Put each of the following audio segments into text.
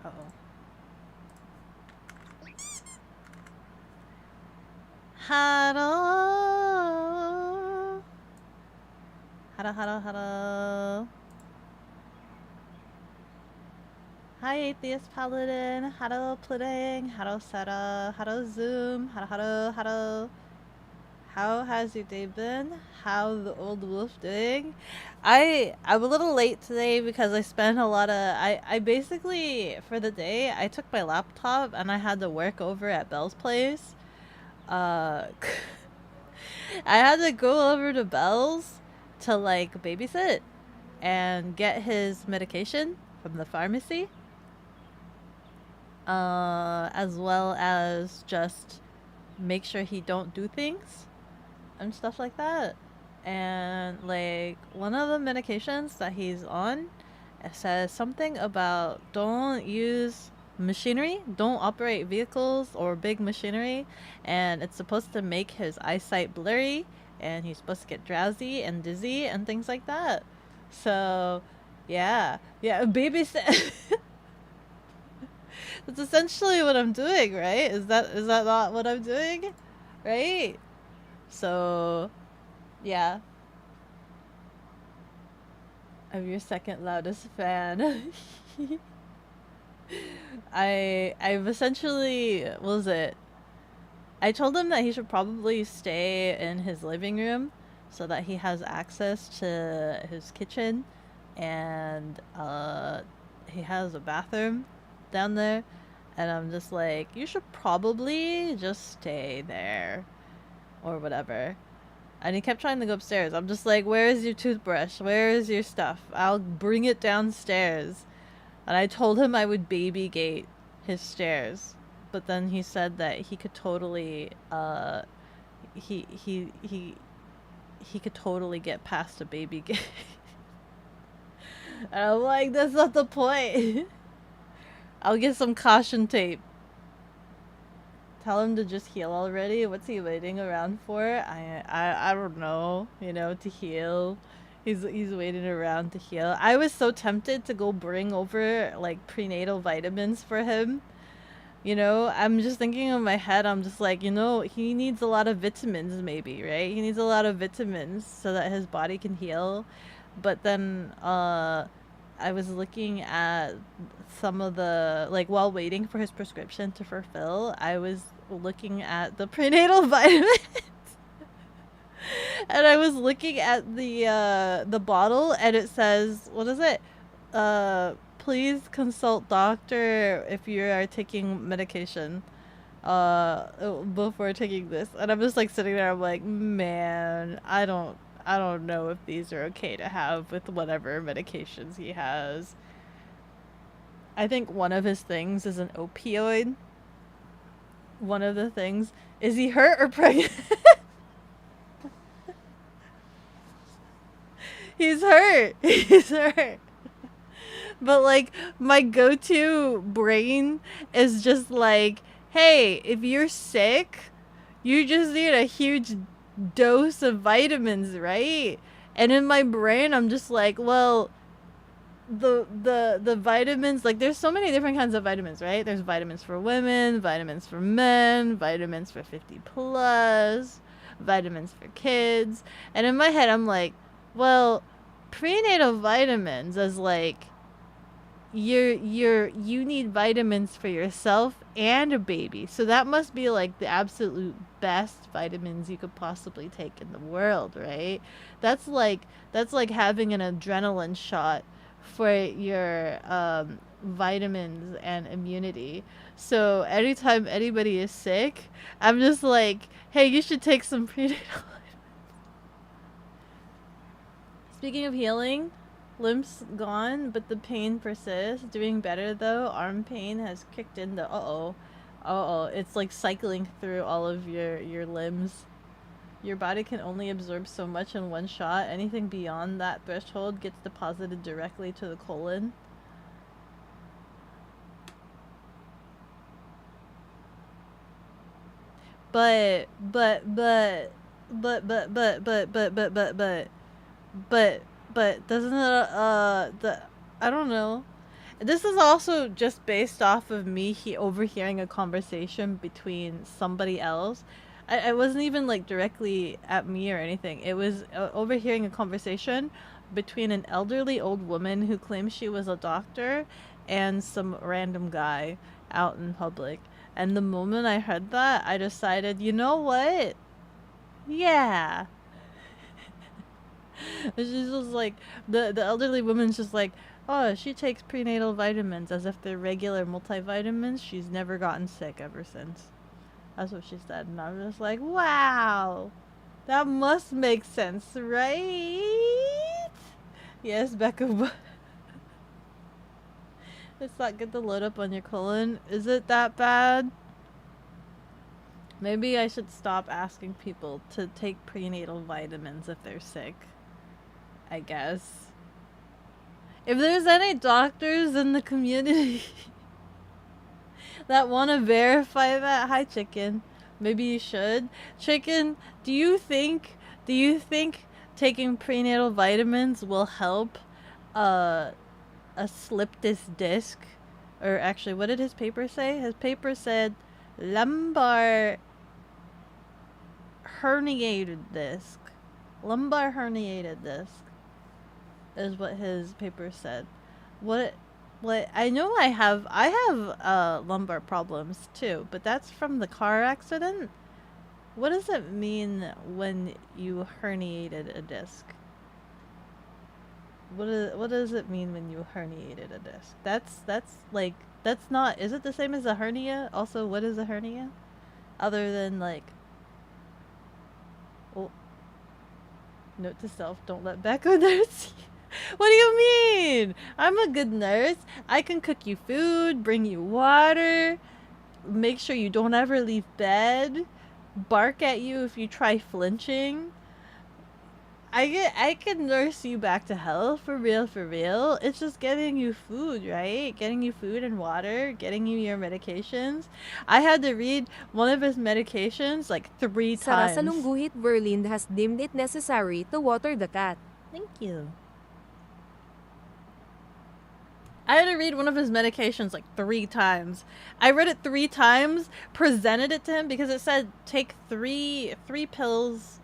Uh-oh. Hello. Hello, hello, hello. Hi, Atheist Paladin. Hello, Pudding. Hello, Seta. Hello, Zoom. Hello, hello, hello. How has your day been? How's the old wolf doing? I'm a little late today because I spent a lot of I basically for the day I took my laptop and I had to work over at Bell's place. Uh I had to go over to Bell's to like babysit and get his medication from the pharmacy. As well as just make sure he don't do things and stuff like that. And like one of the medications that he's on, it says something about don't use machinery, don't operate vehicles or big machinery, and it's supposed to make his eyesight blurry, and he's supposed to get drowsy and dizzy and things like that. So, yeah, yeah, babysit. That's essentially what I'm doing, right? Is that not what I'm doing, right? So, yeah, I'm your second loudest fan. I've essentially what was it? I told him that he should probably stay in his living room so that he has access to his kitchen and he has a bathroom down there, and I'm just like, you should probably just stay there or whatever. And he kept trying to go upstairs. I'm just like, where is your toothbrush? Where is your stuff? I'll bring it downstairs. And I told him I would baby gate his stairs. But then he said that he could totally he could totally get past a baby gate. And I'm like, that's not the point. I'll get some caution tape. Tell him to just heal already. What's he waiting around for? I don't know. You know, to heal. He's waiting around to heal. I was so tempted to go bring over like prenatal vitamins for him. You know, I'm just thinking in my head. I'm just like, you know, he needs a lot of vitamins, maybe, right? He needs a lot of vitamins so that his body can heal. But then, I was looking at some of the like while waiting for his prescription to fulfill. I was looking at the prenatal vitamins. And I was looking at the bottle, and it says, what is it? Please consult doctor if you are taking medication before taking this. And I'm just like sitting there, I'm like, man, I don't know if these are okay to have with whatever medications he has. I think one of his things is an opioid. One of the things, is he hurt or pregnant? He's hurt. He's hurt. But like my go-to brain is just like, hey, if you're sick, you just need a huge dose of vitamins, right? And in my brain, I'm just like, well, the vitamins, like there's so many different kinds of vitamins, right? There's vitamins for women, vitamins for men, vitamins for 50 plus, vitamins for kids. And in my head, I'm like, well, prenatal vitamins is like you need vitamins for yourself and a baby. So that must be like the absolute best vitamins you could possibly take in the world, right? That's like having an adrenaline shot for your vitamins and immunity. So anytime anybody is sick, I'm just like, hey, you should take some prenatal. Speaking of healing, limp's gone, but the pain persists. Doing better though. Arm pain has kicked in. It's like cycling through all of your limbs. Your body can only absorb so much in one shot. Anything beyond that threshold gets deposited directly to the colon. But but but but but doesn't it the I don't know. This is also just based off of me overhearing a conversation between somebody else. I wasn't even like directly at me or anything. It was overhearing a conversation between an elderly old woman who claims she was a doctor and some random guy out in public. And the moment I heard that, I decided, you know what? Yeah. She's just like the elderly woman's just like, oh, she takes prenatal vitamins as if they're regular multivitamins. She's never gotten sick ever since. That's what she said, and I'm just like, wow, that must make sense, right? Yes, Becca. It's not good to load up on your colon. Is it that bad? Maybe I should stop asking people to take prenatal vitamins if they're sick. I guess. If there's any doctors in the community that want to verify that, hi chicken. Maybe you should. Chicken, do you think taking prenatal vitamins will help a slip disc disc? Or actually, what did his paper say? His paper said lumbar herniated disc. Lumbar herniated disc is what his paper said. What I know I have lumbar problems too, but that's from the car accident. What does it mean when you herniated a disc? What does it mean when you herniated a disc? That's like that's not, is it the same as a hernia? Also, what is a hernia? Other than like, well, note to self, don't let Becca nurse you. What do you mean? I'm a good nurse. I can cook you food, bring you water, make sure you don't ever leave bed, bark at you if you try flinching. I can nurse you back to health for real, for real. It's just getting you food, right? Getting you food and water, getting you your medications. I had to read one of his medications like 3 Sara times. Salungguhit Verlind has deemed it necessary to water the cat. Thank you. I had to read one of his medications like 3 times. I read it 3 times, presented it to him because it said take three pills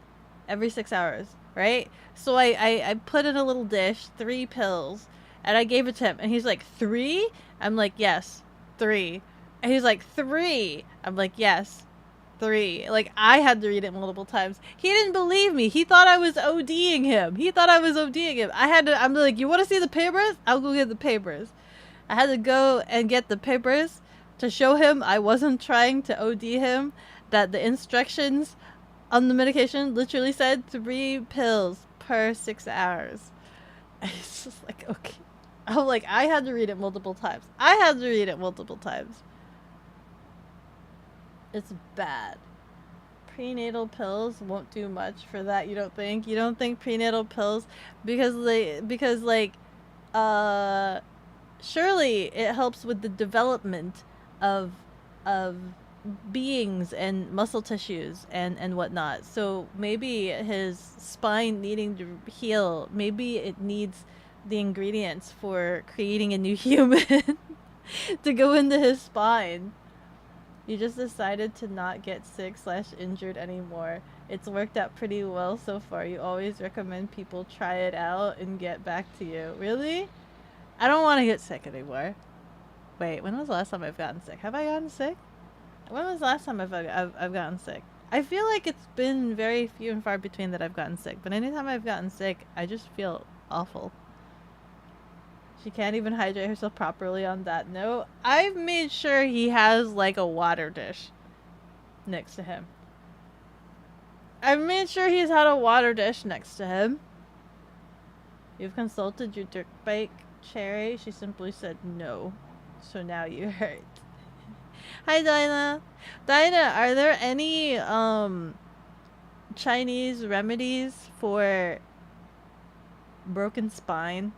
every 6 hours, right? So I put in a little dish 3 pills and I gave it to him and he's like, 3? I'm like, yes, 3. And he's like, 3. I'm like, yes, 3. Like, I had to read it multiple times. He didn't believe me. He thought I was ODing him. I'm like, you want to see the papers? I'll go get the papers. I had to go and get the papers to show him I wasn't trying to OD him, that the instructions on the medication literally said 3 pills per 6 hours. And it's just like, okay. I'm like, I had to read it multiple times. It's bad. Prenatal pills won't do much for that, you don't think? You don't think prenatal pills, because surely it helps with the development of of beings and muscle tissues and whatnot. So maybe his spine needing to heal, maybe it needs the ingredients for creating a new human to go into his spine. You just decided to not get sick / injured anymore. It's worked out pretty well so far. You always recommend people try it out and get back to you. Really? I don't want to get sick anymore. Wait, when was the last time I've gotten sick? Have I gotten sick? When was the last time I've gotten sick? I feel like it's been very few and far between that I've gotten sick. But anytime I've gotten sick, I just feel awful. She can't even hydrate herself properly on that note. I've made sure he has like a water dish next to him. I've made sure he's had a water dish next to him. You've consulted your dirt bike, Cherry. She simply said no. So now you hurt. Hi, Dinah. Dinah, are there any Chinese remedies for broken spine?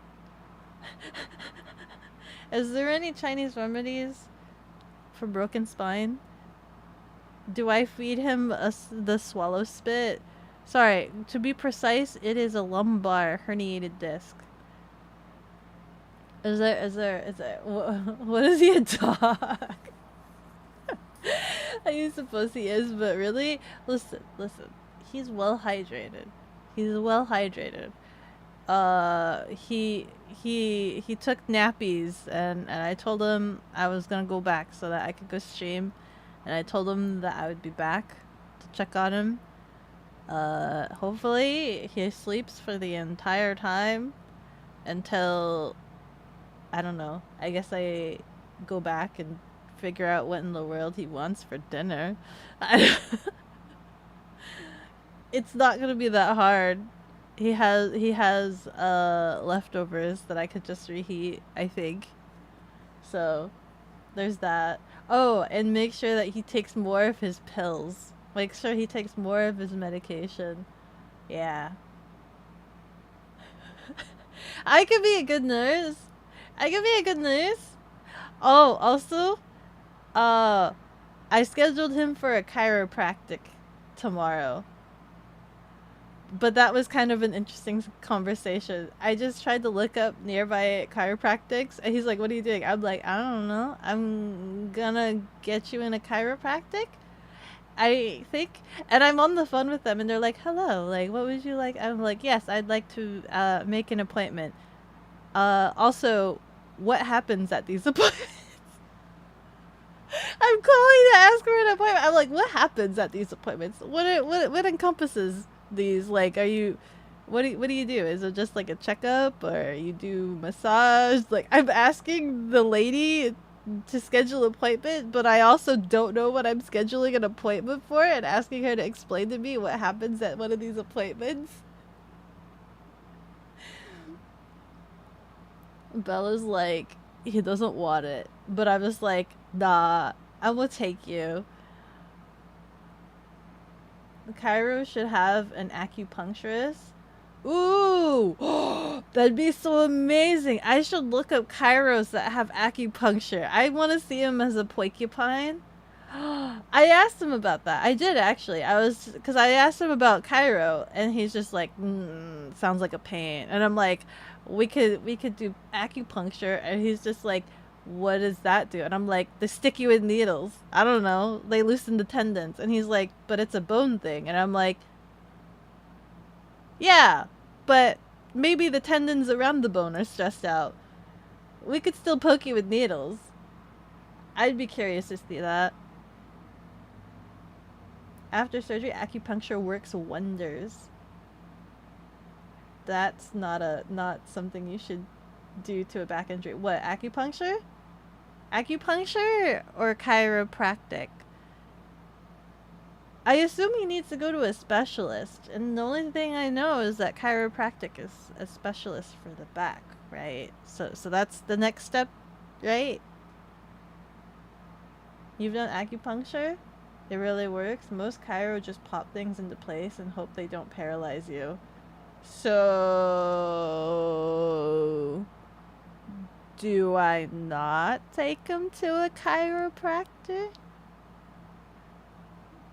Is there any Chinese remedies for broken spine? Do I feed him the swallow spit? Sorry, to be precise, it is a lumbar herniated disc. what is he, a dog? I suppose he is, but really, listen. He's well hydrated. He's well hydrated. He took nappies, and I told him I was gonna go back so that I could go stream, and I told him that I would be back to check on him. Hopefully he sleeps for the entire time until, I don't know. I guess I go back and figure out what in the world he wants for dinner. It's not gonna be that hard. He has leftovers that I could just reheat, I think. So there's that. Oh, and make sure that he takes more of his pills. Make sure he takes more of his medication. Yeah. I could be a good nurse. I could be a good nurse. Oh, also, I scheduled him for a chiropractic tomorrow. But that was kind of an interesting conversation. I just tried to look up nearby chiropractics, and he's like, "What are you doing?" I'm like, "I don't know. I'm gonna get you in a chiropractic, I think." And I'm on the phone with them, and they're like, "Hello, like, what would you like?" I'm like, "Yes, I'd like to make an appointment. Also, what happens at these appointments?" I'm calling to ask for an appointment. I'm like, "What happens at these appointments? What encompasses these? Like, what do you do? Is it just like a checkup, or you do massage?" Like, I'm asking the lady to schedule an appointment, but I also don't know what I'm scheduling an appointment for, and asking her to explain to me what happens at one of these appointments. Bella's like, he doesn't want it, but I'm just like, nah, I will take you. The Cairo should have an acupuncturist. Ooh, that'd be so amazing. I should look up Kairos that have acupuncture. I want to see him as a porcupine. I asked him about that. I did actually. Because I asked him about Cairo, and he's just like, sounds like a pain. And I'm like, we could do acupuncture, and he's just like, what does that do? And I'm like, they stick you with needles. I don't know. They loosen the tendons. And he's like, but it's a bone thing. And I'm like, yeah, but maybe the tendons around the bone are stressed out. We could still poke you with needles. I'd be curious to see that. After surgery, acupuncture works wonders. That's not something you should do to a back injury. What, acupuncture? Acupuncture or chiropractic? I assume he needs to go to a specialist, and the only thing I know is that chiropractic is a specialist for the back, right? So that's the next step, right? You've done acupuncture? It really works. Most chiro just pop things into place and hope they don't paralyze you. So, do I not take him to a chiropractor?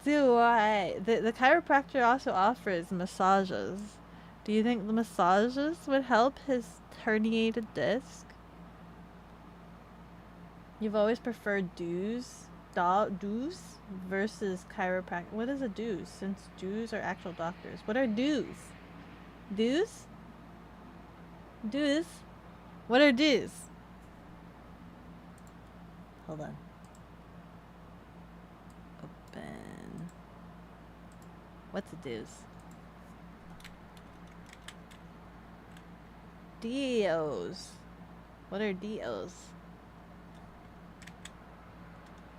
Do I? The chiropractor also offers massages. Do you think the massages would help his herniated disc? You've always preferred dues versus chiropractic. What is a dues? Since dues are actual doctors. What are dues? Dues? Dues? What are dues? Hold on. Open. What's a dues? DOs. What are DOs?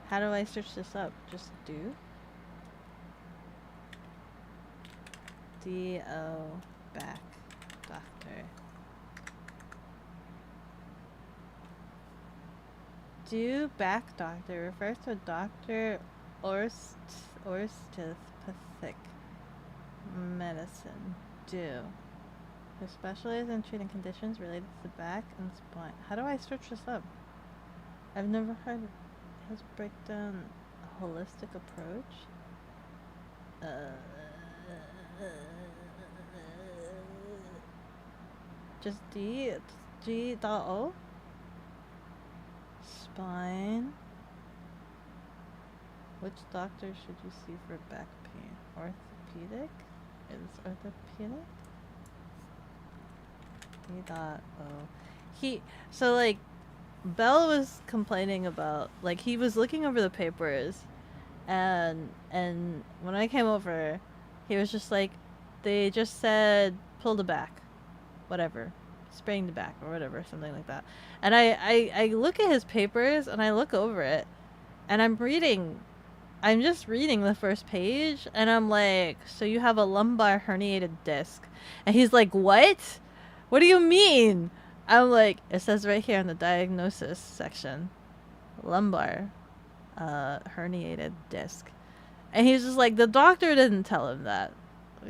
How do I search this up? Just do? DO back doctor. Do back doctor refers to a doctor osteopathic medicine. Do. Who specializes in treating conditions related to the back and spine. How do I search this up? I've never heard of his breakdown a holistic approach. Just D.O? Spine. Which doctor should you see for back pain? Orthopedic? Is orthopedic? So like, Bell was complaining about, like, he was looking over the papers, and when I came over, he was just like, they just said pull the back, whatever, spraying the back or whatever, something like that. And I look at his papers and I look over it, and I'm just reading the first page, and I'm like, so you have a lumbar herniated disc. And he's like, what? What do you mean? I'm like, it says right here in the diagnosis section, lumbar herniated disc. And he's just like, the doctor didn't tell him that.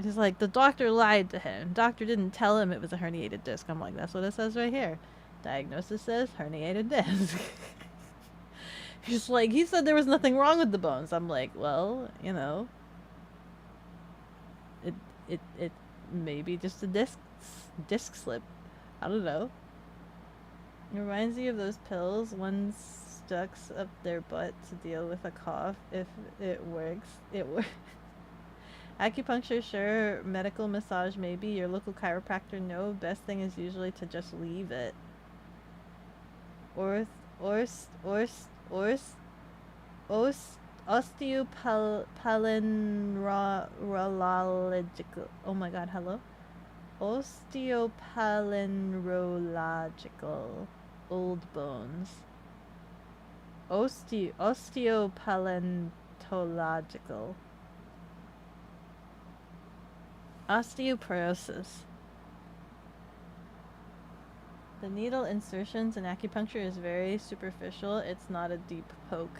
He's like, the doctor lied to him. Doctor didn't tell him it was a herniated disc. I'm like, that's what it says right here. Diagnosis says herniated disc. He's like, he said there was nothing wrong with the bones. I'm like, well, you know, it maybe just a disc slip. I don't know. It reminds me of those pills one stucks up their butt to deal with a cough. If it works, it works. Acupuncture, sure. Medical massage, maybe. Your local chiropractor, no. Best thing is usually to just leave it. Osteopallinological. Oh my god, hello? Osteopallinological. Old bones. Osteopaleontological. Osteoporosis. The needle insertions in acupuncture is very superficial. It's not a deep poke.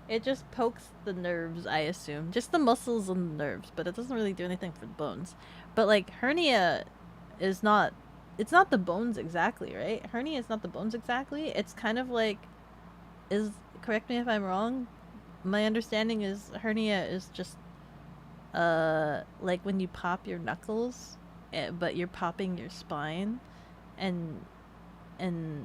It just pokes the nerves, I assume. Just the muscles and the nerves, but it doesn't really do anything for the bones. But like, hernia is not... It's not the bones exactly, right? Hernia is not the bones exactly. It's kind of like... Correct me if I'm wrong. My understanding is hernia is just... like when you pop your knuckles, but you're popping your spine, and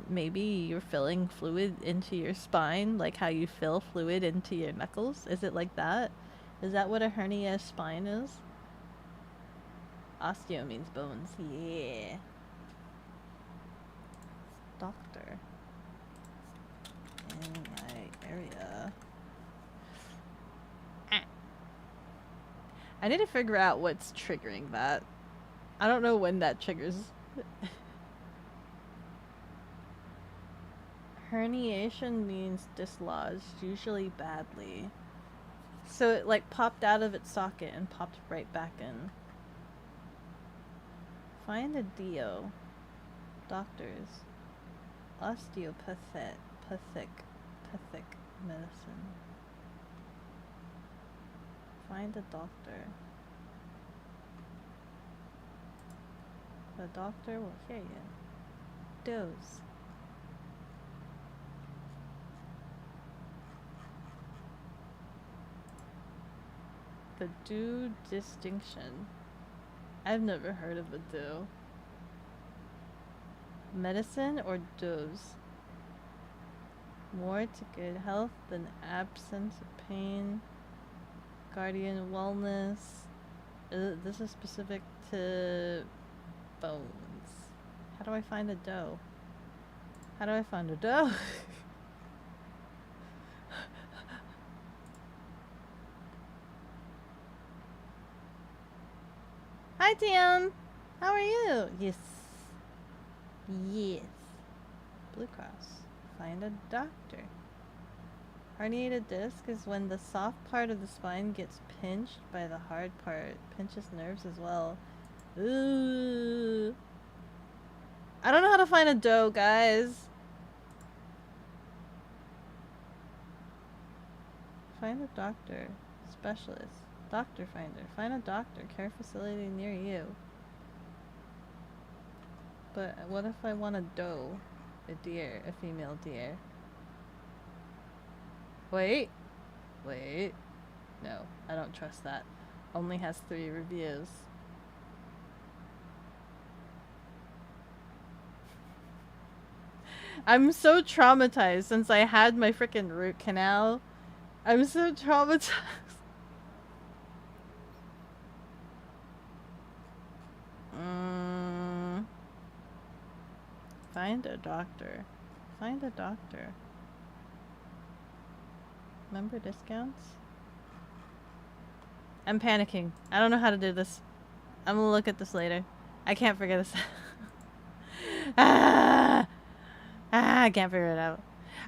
maybe you're filling fluid into your spine, like how you fill fluid into your knuckles. Is it like that? Is that what a hernia spine is? Osteo means bones. Yeah. Doctor. In my area. I need to figure out what's triggering that. I don't know when that triggers. Herniation means dislodged, usually badly. So it like popped out of its socket and popped right back in. Find a DO. Doctors. Osteopathic medicine. Find a doctor. The doctor will hear you. Dose. The due distinction. I've never heard of a due. Medicine or dose? More to good health than absence of pain. Guardian wellness. This is specific to bones. How do I find a dough? How do I find a dough? Hi, Tim. How are you? Yes. Yes. Blue Cross. Find a doctor. Herniated disc is when the soft part of the spine gets pinched by the hard part. Pinches nerves as well. Ooh. I don't know how to find a dough, guys. Find a doctor. Specialist. Doctor finder. Find a doctor. Care facility near you. But what if I want a doe? A deer. A female deer. Wait. No, I don't trust that. Only has 3 reviews. I'm so traumatized since I had my freaking root canal. I'm so traumatized. Find a doctor. Find a doctor. Member discounts? I'm panicking. I don't know how to do this. I'm gonna look at this later. I can't figure this out. I can't figure it out.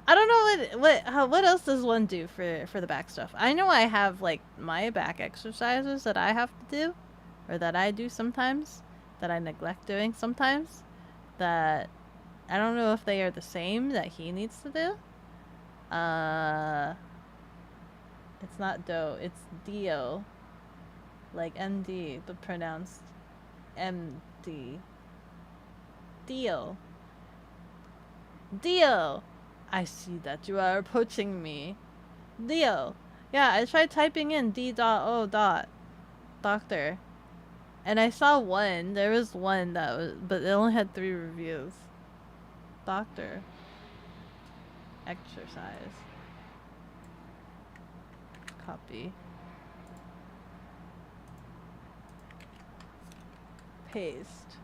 I don't know what else does one do for the back stuff. I know I have like my back exercises that I have to do, or that I do sometimes, that I neglect doing sometimes, that I don't know if they are the same that he needs to do. It's not Do, it's Dio. Like MD, but pronounced MD. Dio. Dio! I see that you are approaching me. Dio! Yeah, I tried typing in D.O. Doctor. And I saw one. There was one that was, but it only had 3 reviews. Doctor. Exercise. Copy. Paste.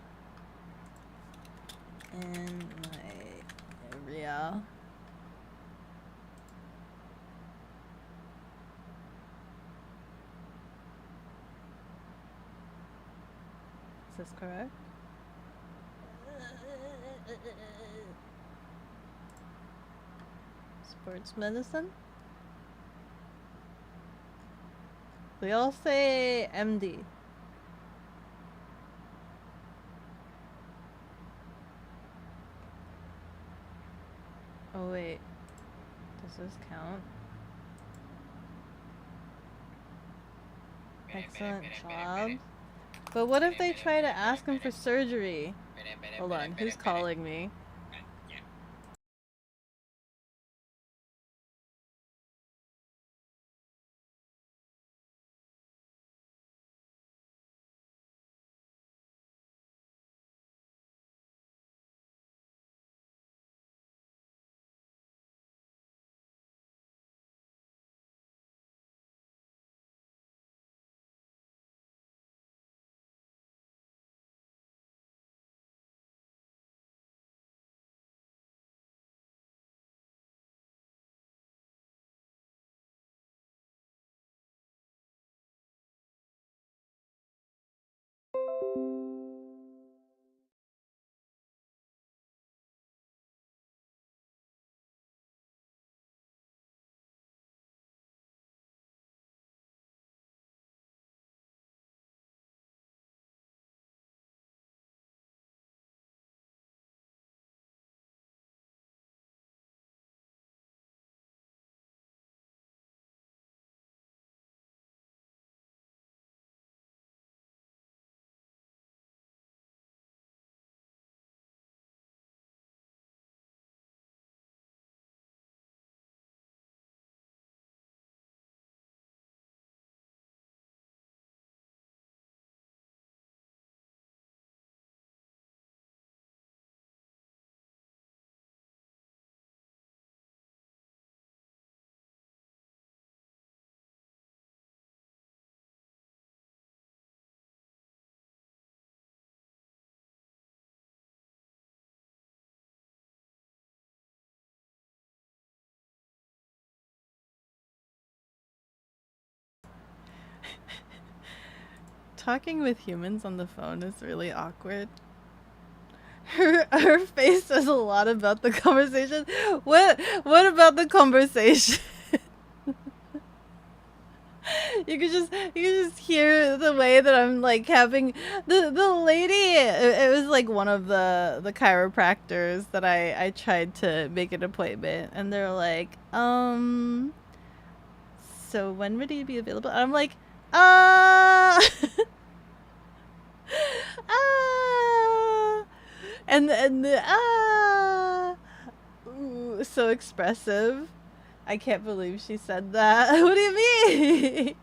In my area. Is this correct? Sports medicine? They all say MD. Oh wait, does this count? Excellent job. But what if they try to ask him for surgery? Hold on, who's calling me? Talking with humans on the phone is really awkward. Her face says a lot about the conversation. What about the conversation? You could just hear the way that I'm like having the lady. It was like one of the chiropractors that I tried to make an appointment, and they're like, so when would you be available? And I'm like, and ooh, so expressive. I can't believe she said that. What do you mean?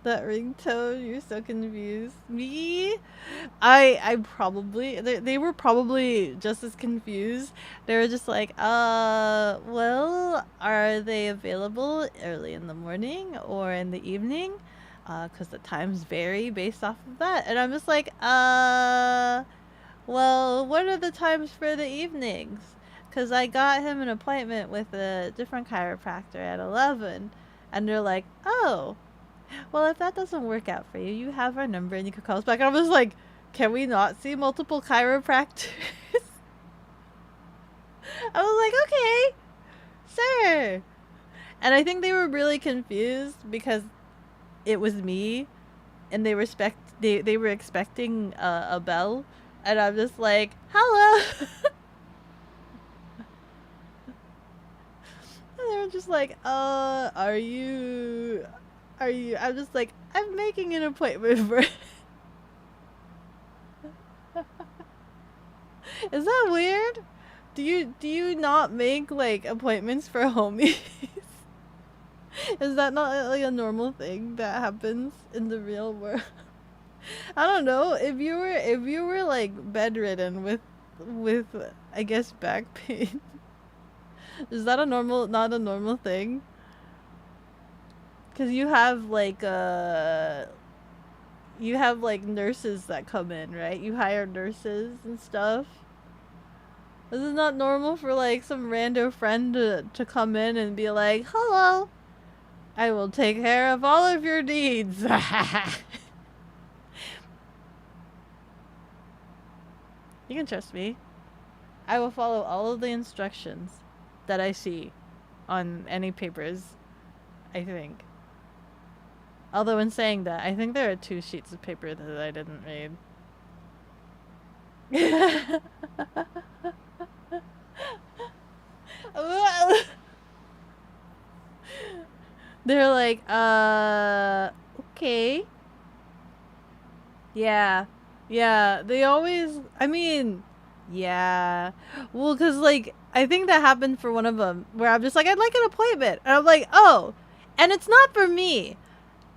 That ringtone, you're so confused. Me? I probably they were probably just as confused. They were just like, well, are they available early in the morning or in the evening? Cause the times vary based off of that. And I'm just like, well, what are the times for the evenings? Cause I got him an appointment with a different chiropractor at 11. And they're like, oh, well, if that doesn't work out for you, you have our number and you can call us back. And I was like, can we not see multiple chiropractors? I was like, okay, sure. And I think they were really confused because it was me and they were expecting a bell. And I'm just like, hello. And they were just like, are you, I'm just like, I'm making an appointment for Is that weird? Do you not make like appointments for homies? Is that not like a normal thing that happens in the real world? I don't know. If you were like bedridden with I guess back pain, is that not a normal thing? Cuz you have like nurses that come in, right? You hire nurses and stuff. This is not normal for like some rando friend to come in and be like, hello, I will take care of all of your needs. You can trust me. I will follow all of the instructions that I see on any papers, I think. Although in saying that, I think there are 2 sheets of paper that I didn't read. They're like, okay. Yeah. Yeah, they always, I mean, yeah. Well, cause like, I think that happened for one of them where I'm just like, I'd like an appointment. And I'm like, oh, and it's not for me.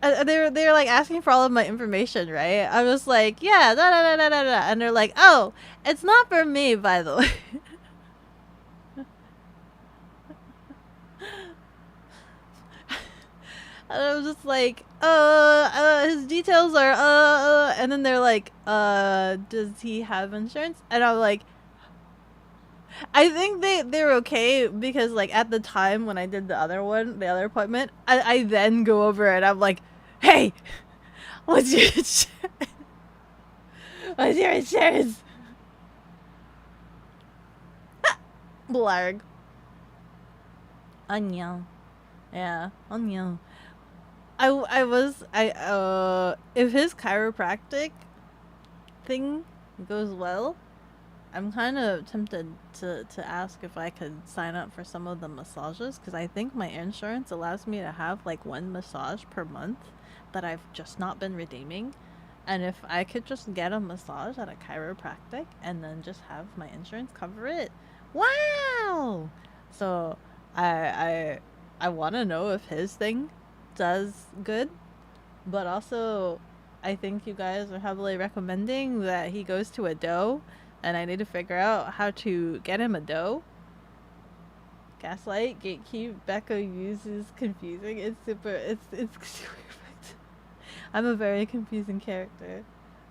They're like asking for all of my information, right? I was like, yeah, da da da da da da. And they're like, oh, it's not for me, by the way. And I was just like, his details are, and then they're like, does he have insurance? And I'm like, I think they're okay because like at the time when I did the other appointment, I then go over and I'm like, hey, what's your insurance? What's your insurance? Blarg. Anya. Yeah, anya. If his chiropractic thing goes well, I'm kind of tempted to ask if I could sign up for some of the massages because I think my insurance allows me to have like 1 massage per month that I've just not been redeeming. And if I could just get a massage at a chiropractic and then just have my insurance cover it, wow! So I want to know if his thing does good, but also I think you guys are heavily recommending that he goes to a doe, and I need to figure out how to get him a doe. Gaslight, gatekeep, Becca uses confusing. It's super perfect. I'm a very confusing character.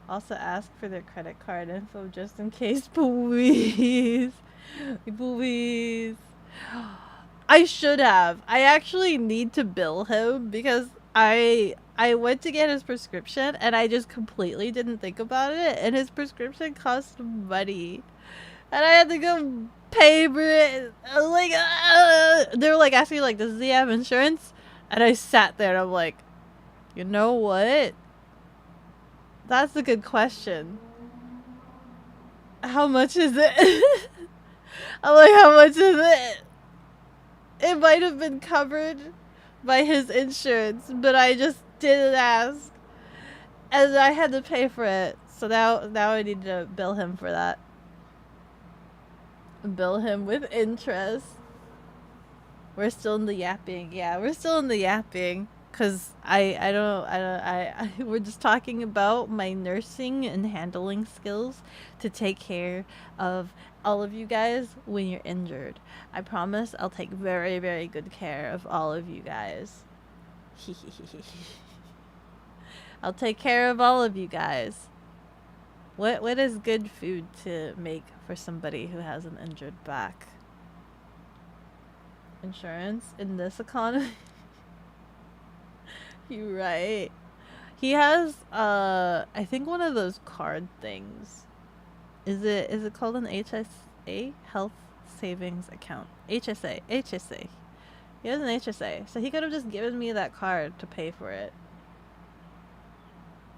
Also ask for their credit card info just in case, please. Please. I should have. I actually need to bill him because I went to get his prescription and I just completely didn't think about it, and his prescription cost money. And I had to go pay for it. I was like, they were like asking like, does he have insurance? And I sat there and I'm like, you know what? That's a good question. How much is it? I'm like, how much is it? It might have been covered by his insurance, but I just didn't ask. And I had to pay for it. So now I need to bill him for that. Bill him with interest. We're still in the yapping. Yeah, we're still in the yapping. Cause we're just talking about my nursing and handling skills to take care of all of you guys when you're injured. I promise I'll take very, very good care of all of you guys. I'll take care of all of you guys. What is good food to make for somebody who has an injured back? Insurance in this economy? You're right. He has I think one of those card things. Is it called an HSA? Health Savings Account. HSA. HSA. He has an HSA. So he could have just given me that card to pay for it.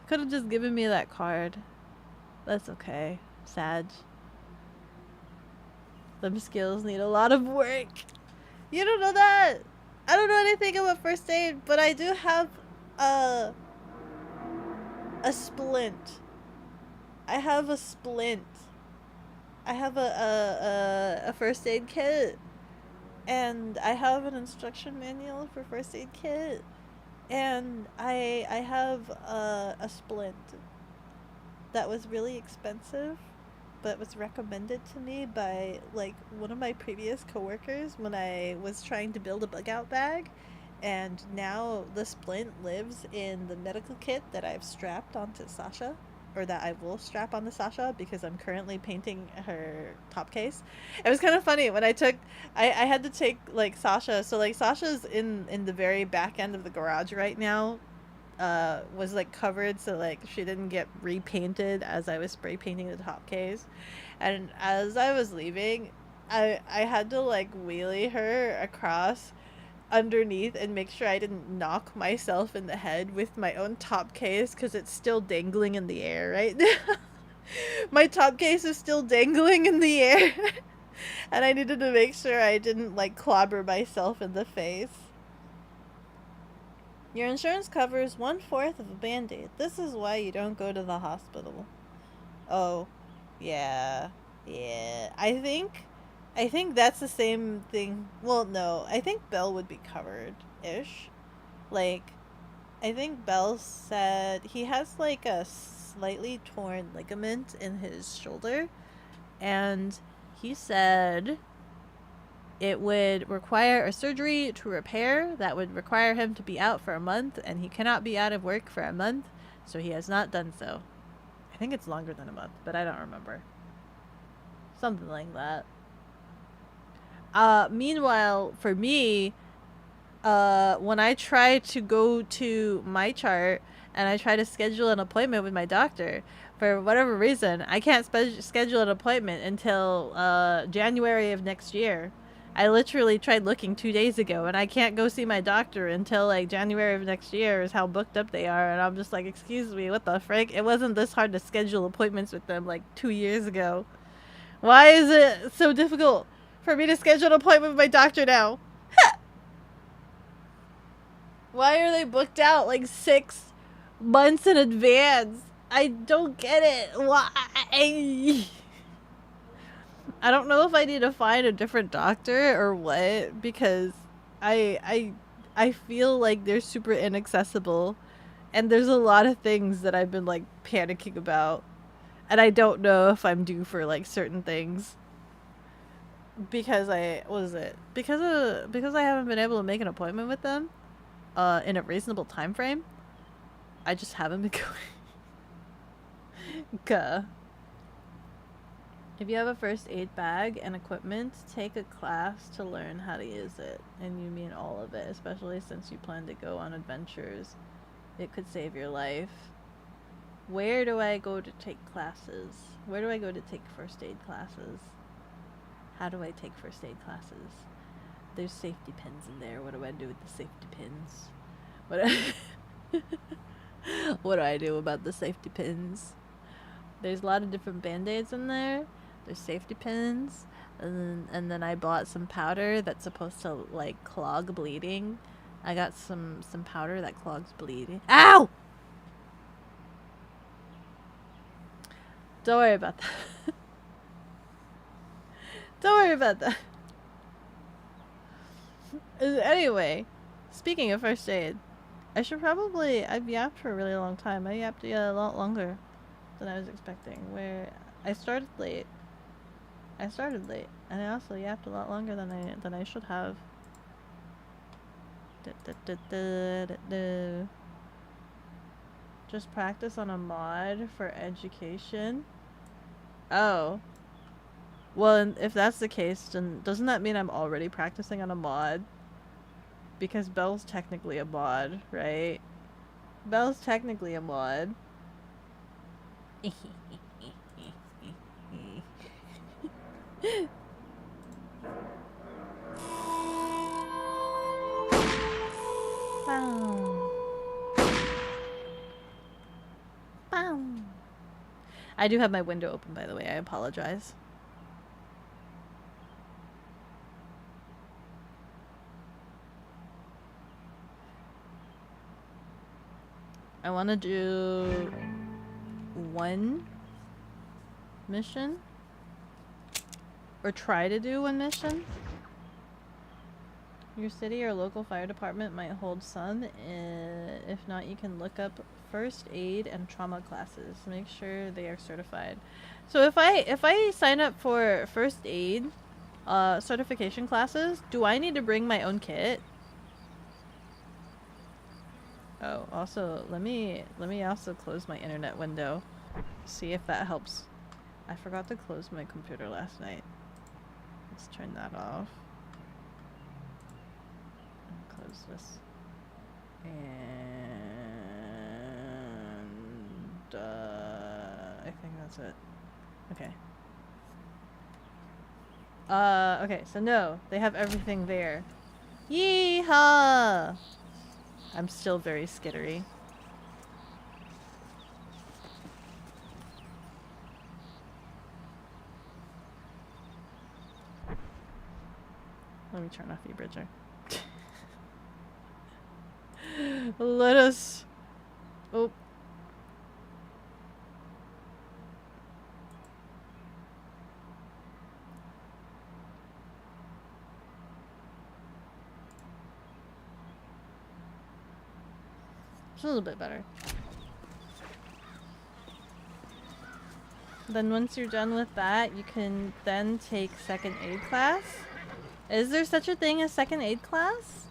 Could have just given me that card. That's okay. Sag. Them skills need a lot of work. You don't know that. I don't know anything about first aid, but I do have a splint. I have a splint. I have a first aid kit, and I have an instruction manual for first aid kit, and I have a splint that was really expensive, but was recommended to me by like one of my previous coworkers when I was trying to build a bug out bag. And now the splint lives in the medical kit that I've strapped onto Sasha, or that I will strap onto Sasha because I'm currently painting her top case. It was kind of funny when I had to take like Sasha. So like Sasha's in the very back end of the garage right now. Was like covered so like she didn't get repainted as I was spray painting the top case. And as I was leaving, I had to like wheelie her across underneath and make sure I didn't knock myself in the head with my own top case because it's still dangling in the air right now. My top case is still dangling in the air. And I needed to make sure I didn't like clobber myself in the face. Your insurance covers 1/4 of a band-aid. This is why you don't go to the hospital. Oh, yeah. Yeah. I think that's the same thing. Well, no. I think Belle would be covered-ish. Like, I think Belle said he has like a slightly torn ligament in his shoulder. And he said it would require a surgery to repair that would require him to be out for a month, and he cannot be out of work for a month, so he has not done so. I think it's longer than a month, but I don't remember. Something like that. Meanwhile, for me, when I try to go to my chart and I try to schedule an appointment with my doctor, for whatever reason, I can't schedule an appointment until January of next year. I literally tried looking 2 days ago, and I can't go see my doctor until like January of next year is how booked up they are. And I'm just like, excuse me, what the frick? It wasn't this hard to schedule appointments with them like 2 years ago. Why is it so difficult for me to schedule an appointment with my doctor now? Why are they booked out like 6 months in advance? I don't get it. Why? I don't know if I need to find a different doctor or what, because I feel like they're super inaccessible, and there's a lot of things that I've been like panicking about, and I don't know if I'm due for like certain things because because I haven't been able to make an appointment with them in a reasonable time frame. I just haven't been going. Gah. If you have a first aid bag and equipment, take a class to learn how to use it. And you mean all of it, especially since you plan to go on adventures. It could save your life. Where do I go to take classes? Where do I go to take first aid classes? How do I take first aid classes? There's safety pins in there. What do I do with the safety pins? What do I do about the safety pins? There's a lot of different band-aids in there. There's safety pins, and then I bought some powder that's supposed to like clog bleeding. I got some powder that clogs bleeding. Ow! Don't worry about that. Don't worry about that. Anyway, speaking of first aid, I should probably... I've yapped for a really long time. I yapped a lot longer than I was expecting. Where I started late. And I also yapped a lot longer than I should have. Just practice on a mod for education. Oh. Well, if that's the case, then doesn't that mean I'm already practicing on a mod? Because Belle's technically a mod, right? Belle's technically a mod. I do have my window open, by the way. I apologize. I want to do one mission. Or try to do one mission. Your city or local fire department might hold some. If not, you can look up first aid and trauma classes. Make sure they are certified. So if I sign up for first aid certification classes, do I need to bring my own kit? Oh, also let me also close my internet window. See if that helps. I forgot to close my computer last night. Let's turn that off. Close this. And I think that's it. Okay. Okay, so no, they have everything there. Yeehaw! I'm still very skittery. Let me turn off eBridger. Let us... Oh. It's a little bit better. Then once you're done with that, you can then take second aid class. Is there such a thing as second aid class?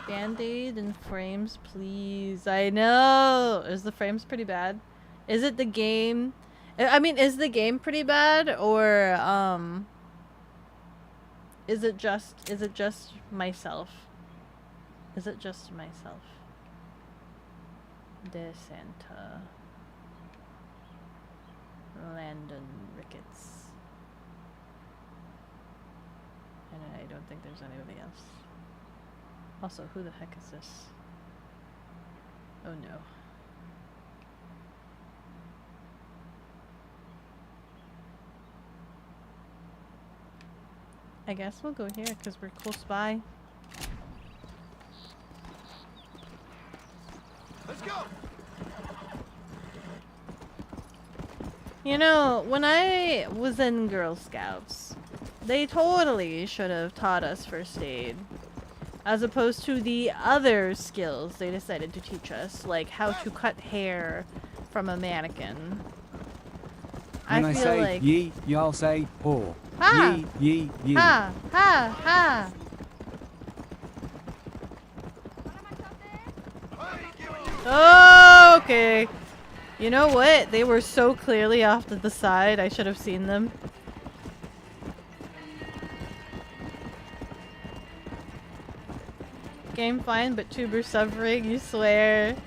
Band-aid and frames, please. I know! Is the frames pretty bad? Is it the game? I mean, is the game pretty bad? Or, is it just myself? Is it just myself? De Santa. Landon Ricketts. And I don't think there's anybody else. Also, who the heck is this? Oh no. I guess we'll go here because we're close by. Let's go. You know, when I was in Girl Scouts, they totally should have taught us first aid. As opposed to the other skills they decided to teach us, like how to cut hair from a mannequin. When I feel say like... ye, y'all say ho. Ha! Ye. Ha! Ha! Ha! Oh, okay. You know what? They were so clearly off to the side, I should have seen them. Game fine, but tuber suffering, you swear.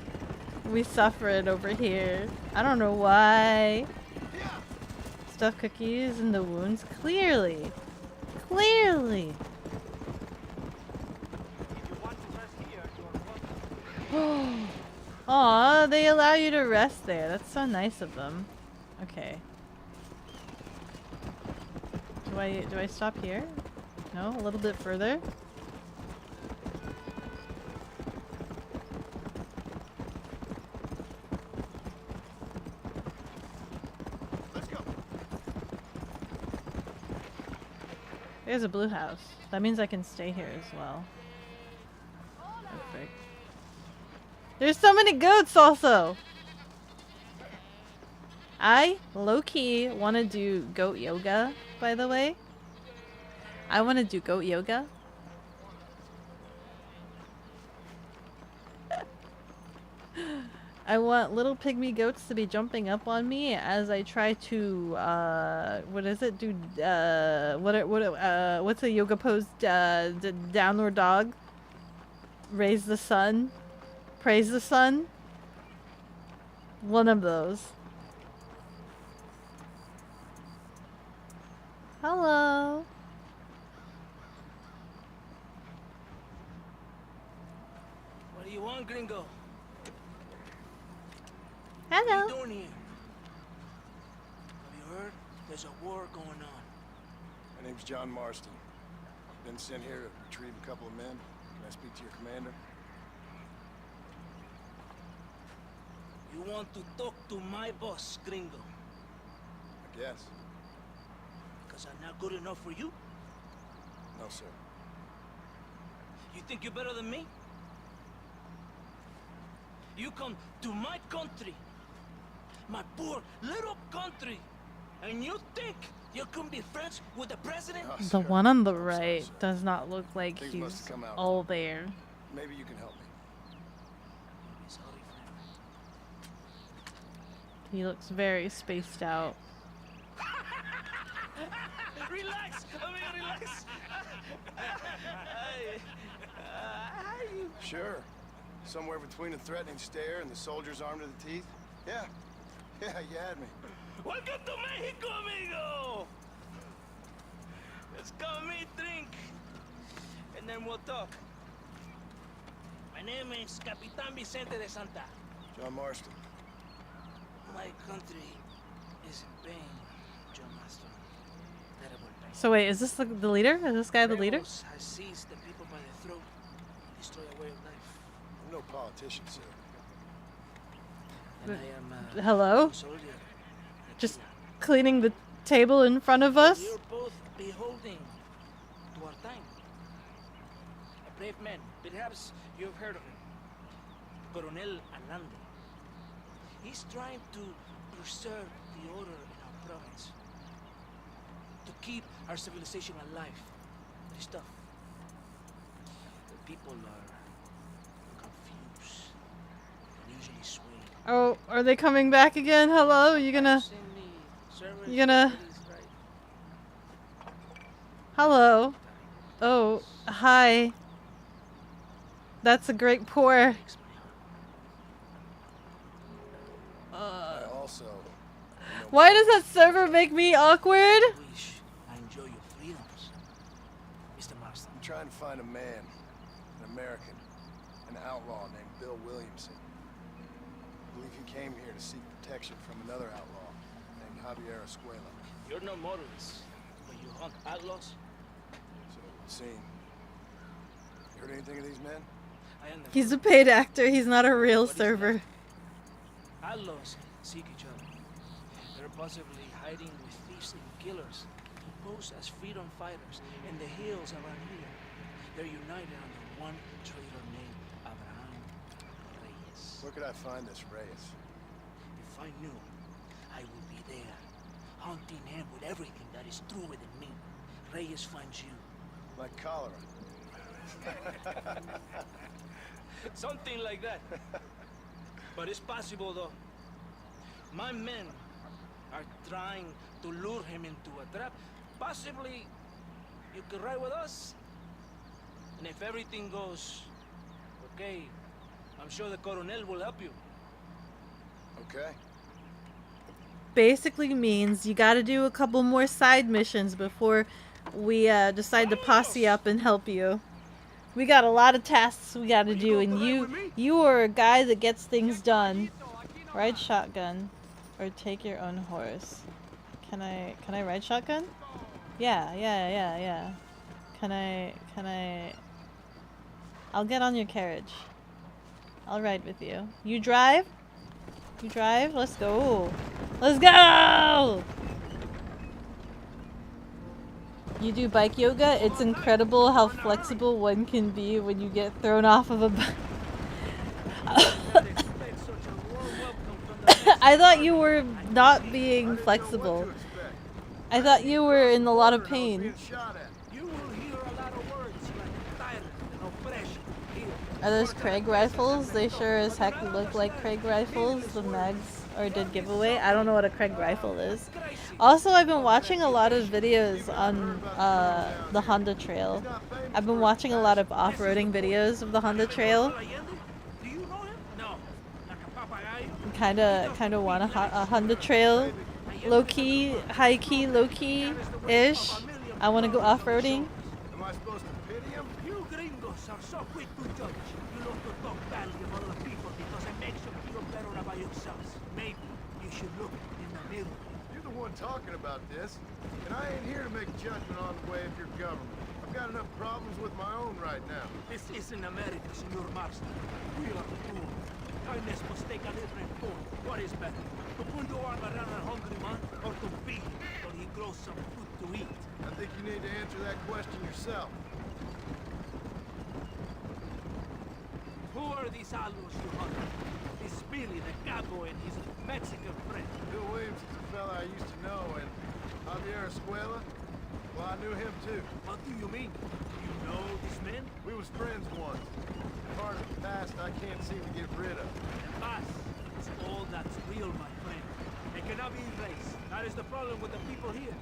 We suffer it over here. I don't know why. Stuff cookies in the wounds? Clearly. Clearly. Aw, they allow you to rest there. That's so nice of them. Okay. Do I stop here? No? A little bit further? There's a blue house. That means I can stay here as well. frick. There's so many goats also. I low-key want to do goat yoga, by the way. I want to do goat yoga. I want little pygmy goats to be jumping up on me as I try to, what is it? Do, what's a yoga pose? Downward dog? Raise the sun? Praise the sun? One of those. Hello. What do you want, gringo? Hello. What are you doing here? Have you heard? There's a war going on. My name's John Marston. Been sent here to retrieve a couple of men. Can I speak to your commander? You want to talk to my boss, gringo? I guess. Because I'm not good enough for you? No, sir. You think you're better than me? You come to my country, my poor little country, and you think you can be friends with the president? No, The sir. one on the I'm right sorry, sir. does not look like Things must he's have come out all there. Maybe you can help me. Sorry, He looks very spaced out. Relax, amigo, relax. Sure. Somewhere between a threatening stare and the soldier's arm to the teeth? Yeah. Yeah, you had me. Welcome to Mexico, amigo. Let's come eat, drink, and then we'll talk. My name is Capitan Vicente de Santa. John Marston. My country is in pain, John Marston. Terrible pain. So wait, is this the leader? Is this guy the leader? Rebels has seized the people by the throat and destroy a way of life. I'm no politician, sir. And I am Hello? a soldier. Just cleaning the table in front of us? You're both beholding to our time. A brave man. Perhaps you've heard of him. Coronel Allende. He's trying to preserve the order in our province. To keep our civilization alive. It is tough. The people are confused and usually swayed. Oh, are they coming back again? Hello? You gonna... Hello? Oh, hi. That's a great pour. I also... Why does that server make me awkward? Wish I enjoy your freedoms, Mr. Marston. I'm trying to find a man, an American, an outlaw named Bill Williamson. I believe he came here to seek protection from another outlaw named Javier Doko. You're no motorist, but you hunt outlaws. So it would seem. You heard anything of these men? I understand. He's a paid actor. He's not a real What is server. Outlaws seek each other. They're possibly hiding with thieves and killers who pose as freedom fighters in the hills around here. They're united under one traitor named Abraham Reyes. Where could I find this Reyes? If I knew, I would be there, hunting him with everything that is true within me. Reyes finds you. Like cholera. Something like that. But it's possible, though. My men are trying to lure him into a trap. Possibly, you could ride with us. And if everything goes okay, I'm sure the Coronel will help you. Okay. Basically means you gotta do a couple more side missions before we decide to posse up and help you. We got a lot of tasks we gotta do, and you are a guy that gets things done. Ride shotgun, or take your own horse. Can I ride shotgun? Yeah. Can I? I'll get on your carriage. I'll ride with you. You drive? You drive? Let's go. Let's go! You do bike yoga? It's incredible how flexible one can be when you get thrown off of a bike. I thought you were not being flexible. I thought you were in a lot of pain. You will hear a lot of words like tyrant and oppression here. Are those Craig rifles? They sure as heck look like Craig rifles. The mags or did giveaway. I don't know what a Craig rifle is. Also, I've been watching a lot of videos on the Honda Trail. I've been watching a lot of off-roading videos of the Honda Trail. Do you know him? No. Like a papagayo? Kinda want a Honda Trail. Low-key, high-key, low-key-ish. I want to go off-roading. Am I supposed to pity him? You gringos are so quick to judge. You love to talk badly of other people because it makes you feel better about yourselves. Maybe you should look in the mirror. You're the one talking about this, and I ain't here to make a judgment on the way of your government. I've got enough problems with my own right now. This isn't America, Senor Marston. We are poor. Kindness must take a different form. What is better? To put your arm around a hungry man or to feed him till he grows some food to eat? I think you need to answer that question yourself. Who are these algos you hunt? This Billy, the cowboy, and his Mexican friend. Bill Williams is a fella I used to know, and Javier Escuela, well, I knew him too. What do you mean? You know these men? We was friends once. Part of the past I can't seem to get rid of. The past is all that's real, my friend. It cannot be erased. That is the problem with the people here.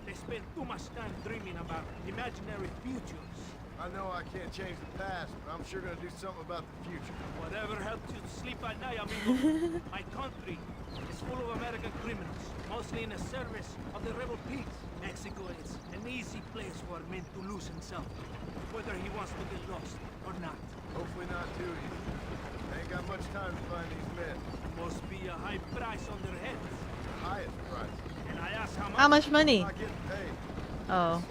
They spend too much time dreaming about imaginary futures. I know I can't change the past, but I'm sure gonna do something about the future. Whatever helps you to sleep at night, amigo. My country is full of American criminals, mostly in the service of the rebel peace. Mexico is an easy place for a man to lose himself, whether he wants to get lost or not. Hopefully not too easy. I ain't got much time to find these men. Must be a high price on their heads. The highest price. And I ask how much. How much money? I'm not getting paid. Oh.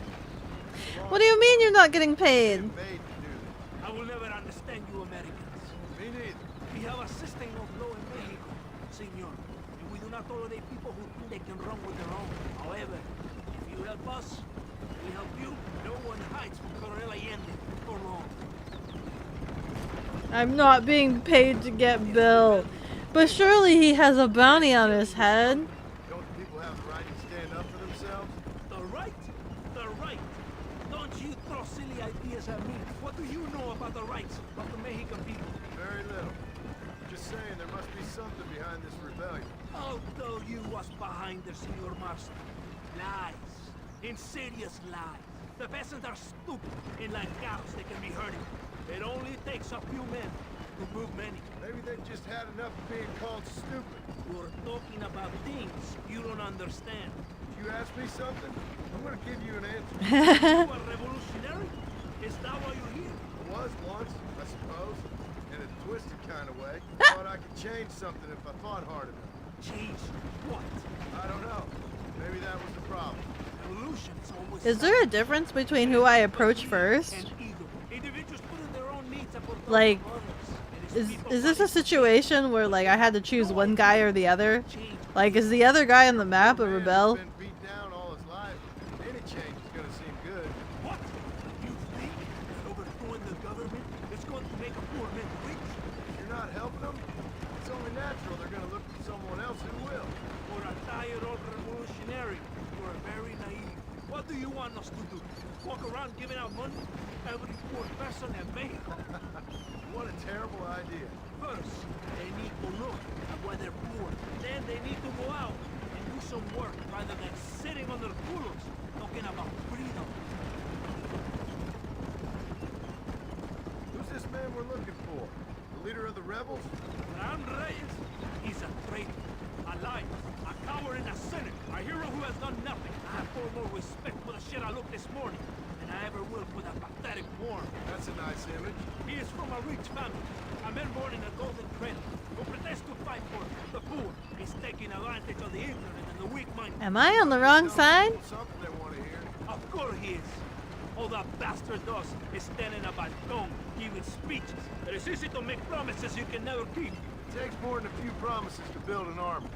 What do you mean you're not getting paid? Getting paid to do this. I will never understand you Americans. Me neither. We have a system of law in Mexico, senor. And we do not tolerate people who think they can run with their own. However, if you help us, we help you. No one hides from Colonel Allende for long. I'm not being paid to get Bill. But surely he has a bounty on his head. Don't the people have the right to stand up for themselves? The right? The right. Don't you throw silly ideas at me. What do you know about the rights of the Mexican people? Very little. Just saying there must be something behind this rebellion. I'll tell you what's behind there, Senor Marston. Lies. Insidious lies. The peasants are stupid, and like cows, they can be herded. It only takes a few men to move many. Maybe they've just had enough of being called stupid. You're talking about things you don't understand. If you ask me something, I'm gonna give you an answer. You are revolutionary? Is that why you're here? I was once, I suppose. In a twisted kind of way. Thought I could change something if I thought hard enough. Change what? I don't know. Maybe that was the problem. Revolution's always Is there a difference between who I approach first? and ego. Individuals putting their own needs above those Like, of others. It people Is this a fighting situation where like I had to choose one guy or the other? to change. Like, is the other guy on the map a Man who's rebel? been beat down all his life. Any change is gonna seem good. What? You think that overthrowing the government is going to make a poor man rich? If you're not helping them, it's only natural they're gonna look for someone else who will. For a tired old revolutionary, you are very naive. What do you want us to do? Walk around giving out money? Every poor person in Mexico. What a terrible idea. First, they need to look at why they're poor. Then they need to go out and do some work rather than sitting on their culos talking about freedom. Who's this man we're looking for? The leader of the rebels? Ram Reyes, he's a traitor, a liar, a coward and a sinner, a hero who has done nothing. I have far more respect for the shit I looked this morning than I ever will for that pathetic worm. That's a nice image. He is from a rich family, a man born in a golden cradle, who pretends to fight for the poor. He's taking advantage of the ignorant and the weak-minded. Am I on the wrong side? Something they want to hear. Of course he is. All that bastard does is stand in a balcón, giving speeches. It is easy to make promises you can never keep. It takes more than a few promises to build an army.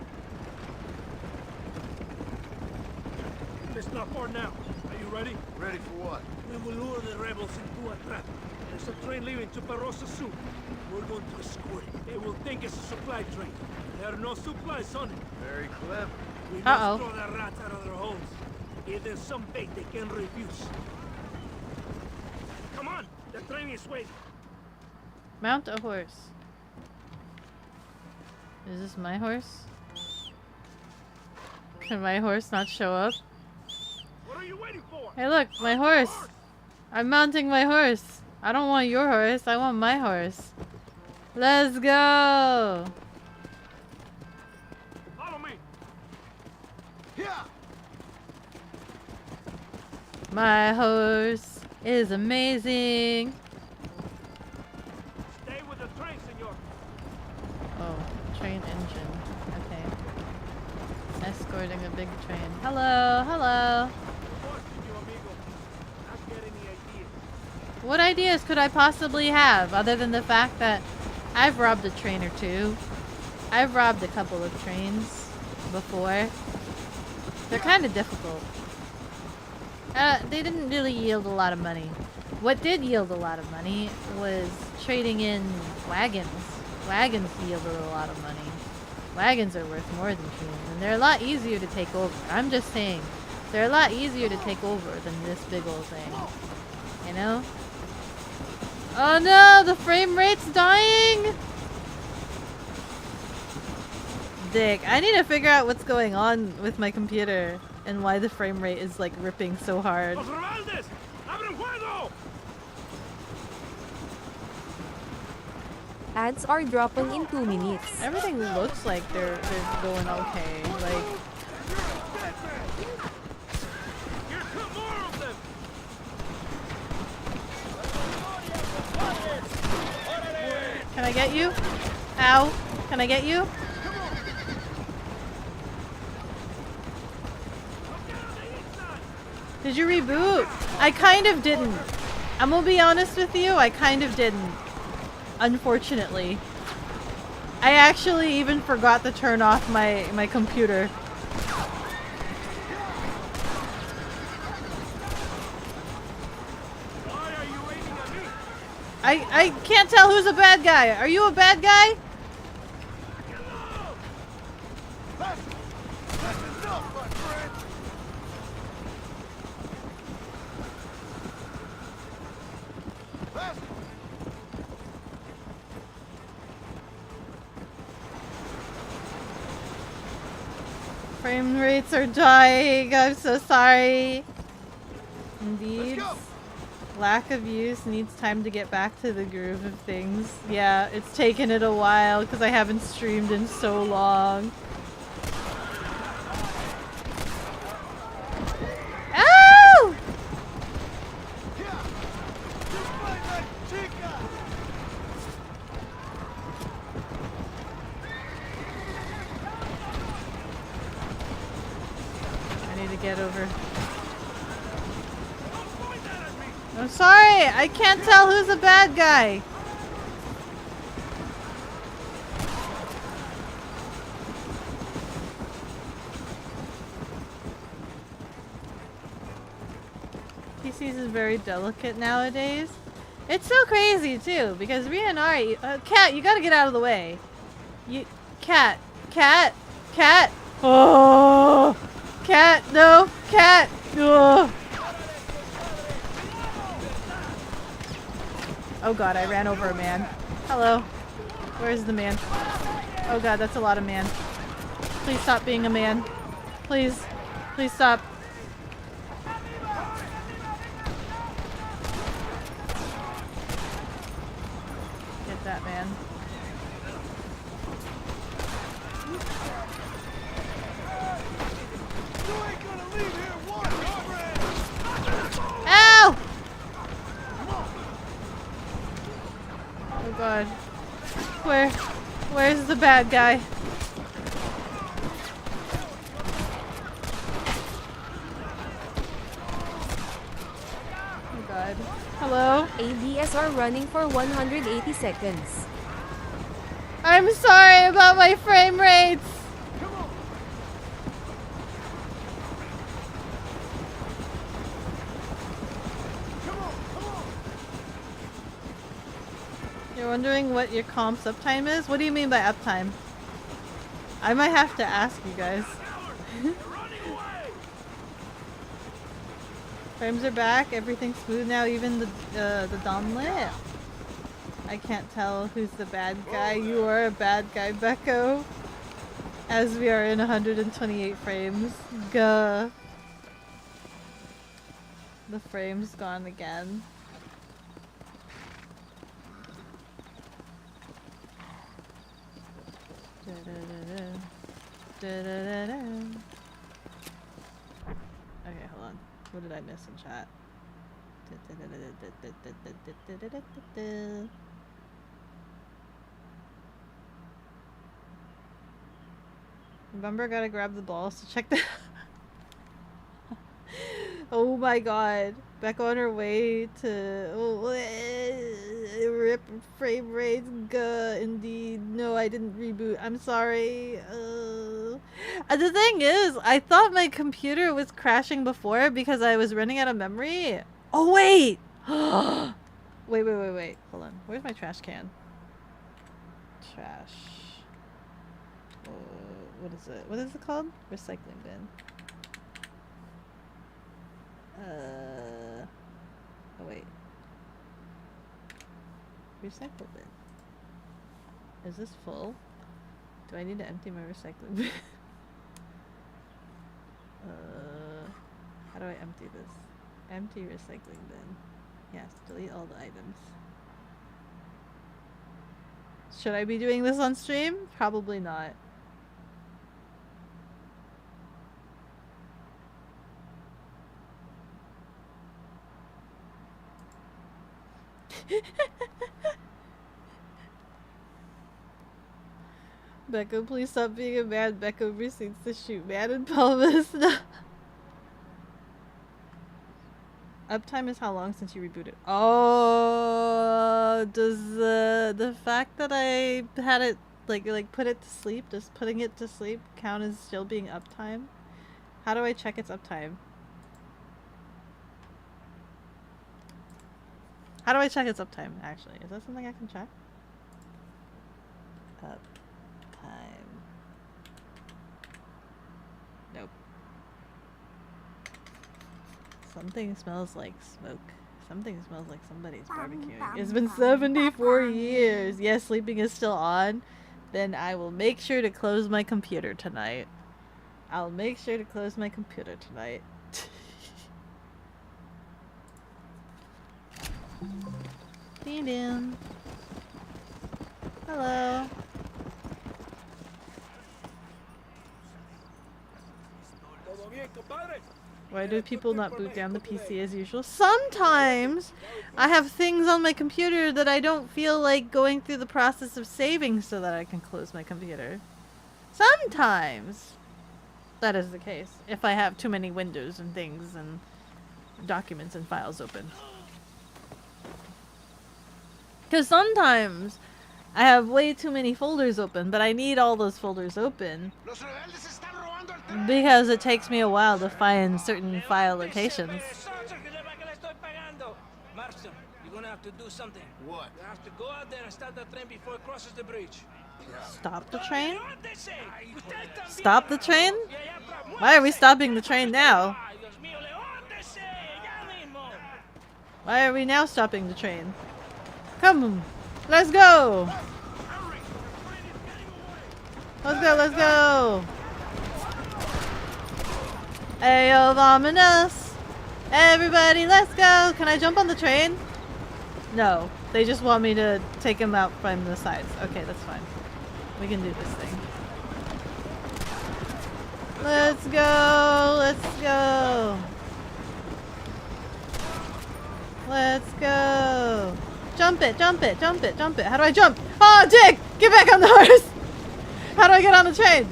It's not far now. Are you ready? Ready for what? We will lure the rebels into a trap. There's a train leaving to Barrosa soon. We're going to escort it. They will think it's a supply train. There are no supplies on it. Very clever. We Uh-oh. must throw the rats out of their holes. Give them some bait they can refuse. Come on! The train is waiting. Mount a horse. Is this my horse? Can my horse not show up? What are you waiting for? Hey look, my horse! I'm mounting my horse. I don't want your horse, I want my horse. Let's go! Follow me. Yeah. My horse is amazing. Stay with the train, senor. Oh, train engine. Okay. Escorting a big train. Hello, hello. Watching you, amigo. Not get any ideas. What ideas could I possibly have other than the fact that I've robbed a train or two? I've robbed a couple of trains before. They're kind of difficult. They didn't really yield a lot of money. What did yield a lot of money was trading in wagons. Wagons yielded a lot of money. Wagons are worth more than trains, and they're a lot easier to take over. I'm just saying, they're a lot easier to take over than this big old thing. You know? Oh no, the frame rate's dying! Dick, I need to figure out what's going on with my computer and why the frame rate is like ripping so hard. Los rebeldes! ¡Abren fuego! Ads are dropping in 2 minutes. Everything looks like they're going okay. Like, Here come more of them! can I get you? Ow. Can I get you? Did you reboot? I kind of didn't. I'm gonna be honest with you, I kind of didn't. Unfortunately. I actually even forgot to turn off my computer. Why are you waiting on me? I can't tell who's a bad guy. Are you a bad guy? That's enough, my friend. That's Frame rates are dying. I'm so sorry. Indeed. Let's go. Lack of use needs time to get back to the groove of things. Yeah, it's taken it a while because I haven't streamed in so long. Ow! yeah. Just like that chica. I need to get over. Don't point that at me! I'm sorry, I can't tell who's a bad guy. PCs is very delicate nowadays. It's so crazy too because Rhea and Ari, Cat, you gotta get out of the way. Cat. Oh, Cat, no, Cat. Oh. Oh god, I ran over a man. Hello. Where's the man? Oh god, that's a lot of man. Please stop being a man. Please. Please stop. Get that man. You ain't gonna leave here one, comrade. Ow! Oh god. Where's the bad guy? Oh god. Hello? ADS are running for 180 seconds. I'm sorry about my frame rates! You're wondering what your comp's uptime is? What do you mean by uptime? I might have to ask you guys. Frames are back, everything's smooth now, even the dom lit. I can't tell who's the bad guy. You are a bad guy, Beko. As we are in 128 frames. Gah. The frame's gone again. Okay, hold on. What did I miss in chat? Remember, gotta grab the balls to check the. Oh my god. Back on her way to rip frame rates. Gah, indeed. No, I didn't reboot. I'm sorry. The thing is, I thought my computer was crashing before because I was running out of memory. Oh wait! Wait. Hold on. Where's my trash can? Trash. What is it? What is it called? Recycling bin. Oh wait. Recycle bin. Is this full? Do I need to empty my recycling bin? How do I empty this? Empty recycling bin. Yes, delete all the items. Should I be doing this on stream? Probably not. Beko, please stop being a man. Beko proceeds to shoot man in pelvis. No. Uptime is how long since you rebooted? Oh, does the fact that I had it like put it to sleep, does putting it to sleep count as still being uptime? How do I check its uptime? How do I check its uptime, actually? Is that something I can check? Uptime. Nope. Something smells like smoke. Something smells like somebody's barbecuing. It's been 74 years. Yes, sleeping is still on. Then I will make sure to close my computer tonight. I'll make sure to close my computer tonight. Ding. Hello. Why do people not boot down the PC as usual? Sometimes I have things on my computer that I don't feel like going through the process of saving so that I can close my computer. Sometimes that is the case. If I have too many windows and things and documents and files open. Because sometimes I have way too many folders open, but I need all those folders open because it takes me a while to find certain file locations. Marston, you're gonna have to do something. What? You have to go out there and stop the train before it crosses the bridge. Stop the train? Stop the train? Why are we stopping the train now? Why are we now stopping the train? Come, let's go! Let's go! Ayo, vamonos! Everybody, let's go! Can I jump on the train? No, they just want me to take him out from the sides. Okay, that's fine. We can do this thing. Let's go! Let's go! Let's go! Jump it! How do I jump? Oh, Dick! Get back on the horse! How do I get on the train?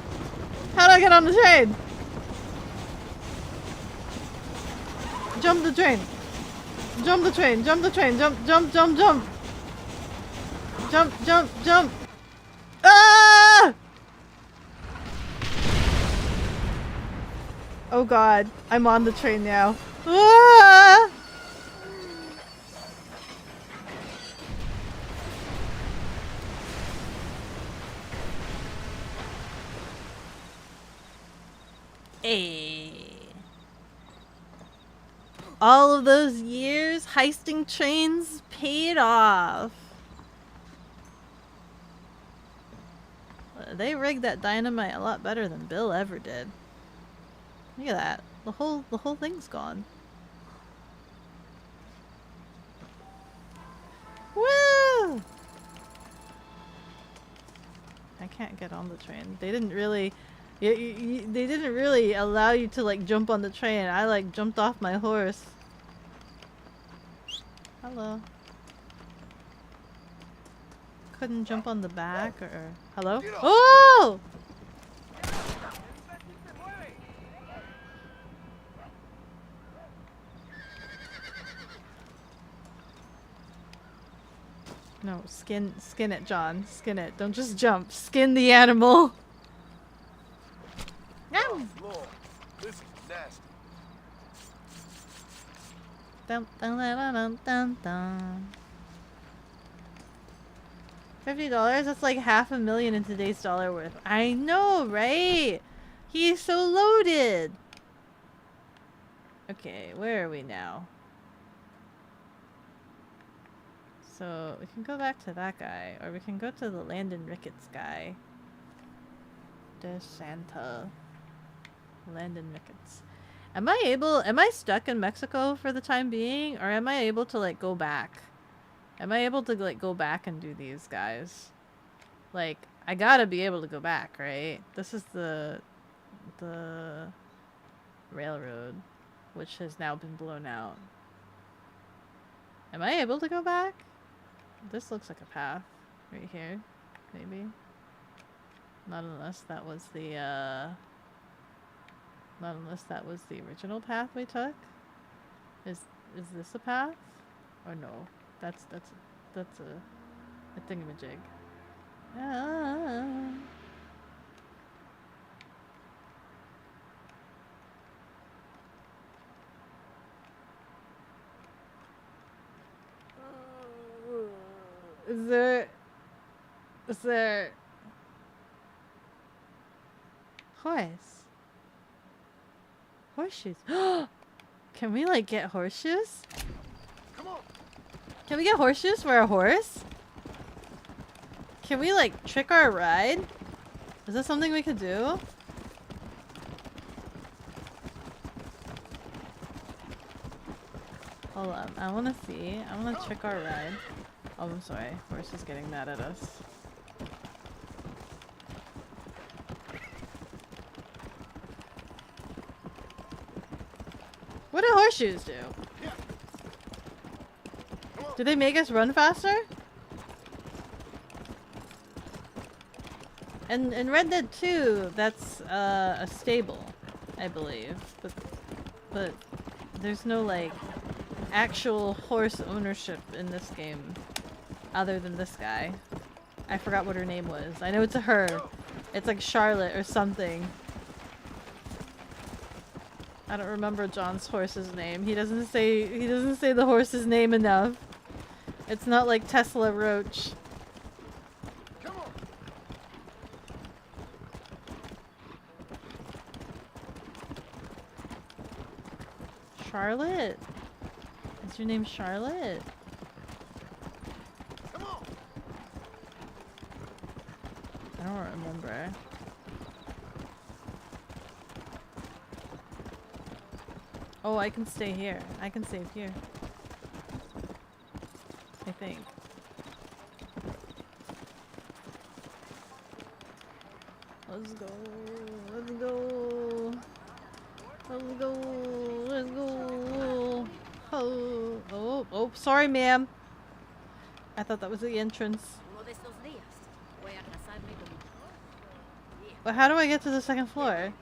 Jump the train! Jump! Ah! Oh god, I'm on the train now. Ah! Hey. All of those years heisting trains paid off. They rigged that dynamite a lot better than Bill ever did. Look at that. The whole thing's gone. Woo! I can't get on the train. They didn't really they didn't really allow you to like jump on the train. I like jumped off my horse. Hello. Couldn't jump on the back or hello? Oh! No, skin it, John. Skin it. Don't just jump. Skin the animal. Oh, Lord. This is nasty. Dun, dun, dun, dun, dun, dun. $50? That's like $500,000 in today's dollar worth. I know, right? He's so loaded. Okay, where are we now? So we can go back to that guy, or we can go to the Landon Ricketts guy. De Santa. Landon Ricketts. Am I stuck in Mexico for the time being, or am I able to like go back? Am I able to like go back and do these guys? Like, I gotta be able to go back, right? This is the railroad, which has now been blown out. Am I able to go back? This looks like a path right here, maybe. Not unless that was the not unless that was the original path we took. Is this a path? Or no? That's a thingamajig. Ah. Is there horseshoes? Can we like get horseshoes? Come on. Can we get horseshoes for a horse? Can we like trick our ride? Is this something we could do? Hold on, I wanna see. I wanna trick our ride. Oh, I'm sorry. Horse is getting mad at us. What do horseshoes do? Do they make us run faster? And in Red Dead 2, that's a stable, I believe. But there's no like actual horse ownership in this game other than this guy. I forgot what her name was. I know it's a her. It's like Charlotte or something. I don't remember John's horse's name. He doesn't say the horse's name enough. It's not like Tesla Roach. Come on. Charlotte? Is your name Charlotte? Come on. I don't remember. Oh, I can stay here. I can save here. I think. Let's go. Let's go. Let's go. Let's go. Oh, oh, oh, sorry, ma'am. I thought that was the entrance. But how do I get to the second floor?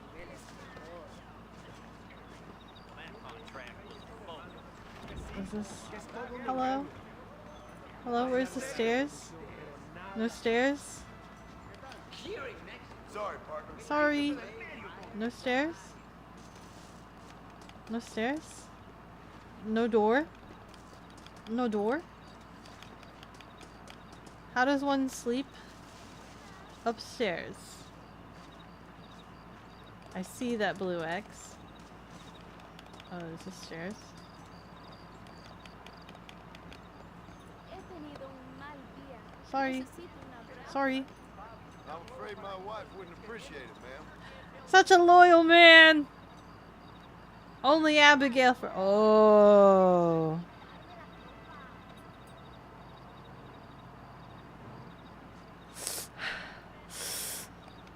Is this... Hello? Hello, where's the stairs? No stairs? Sorry, partner. Sorry. No stairs? No stairs? No door? No door? How does one sleep upstairs? I see that blue X. Oh, there's the stairs. Sorry. Sorry. I'm afraid my wife wouldn't appreciate it, ma'am. Such a loyal man. Only Abigail for. Oh.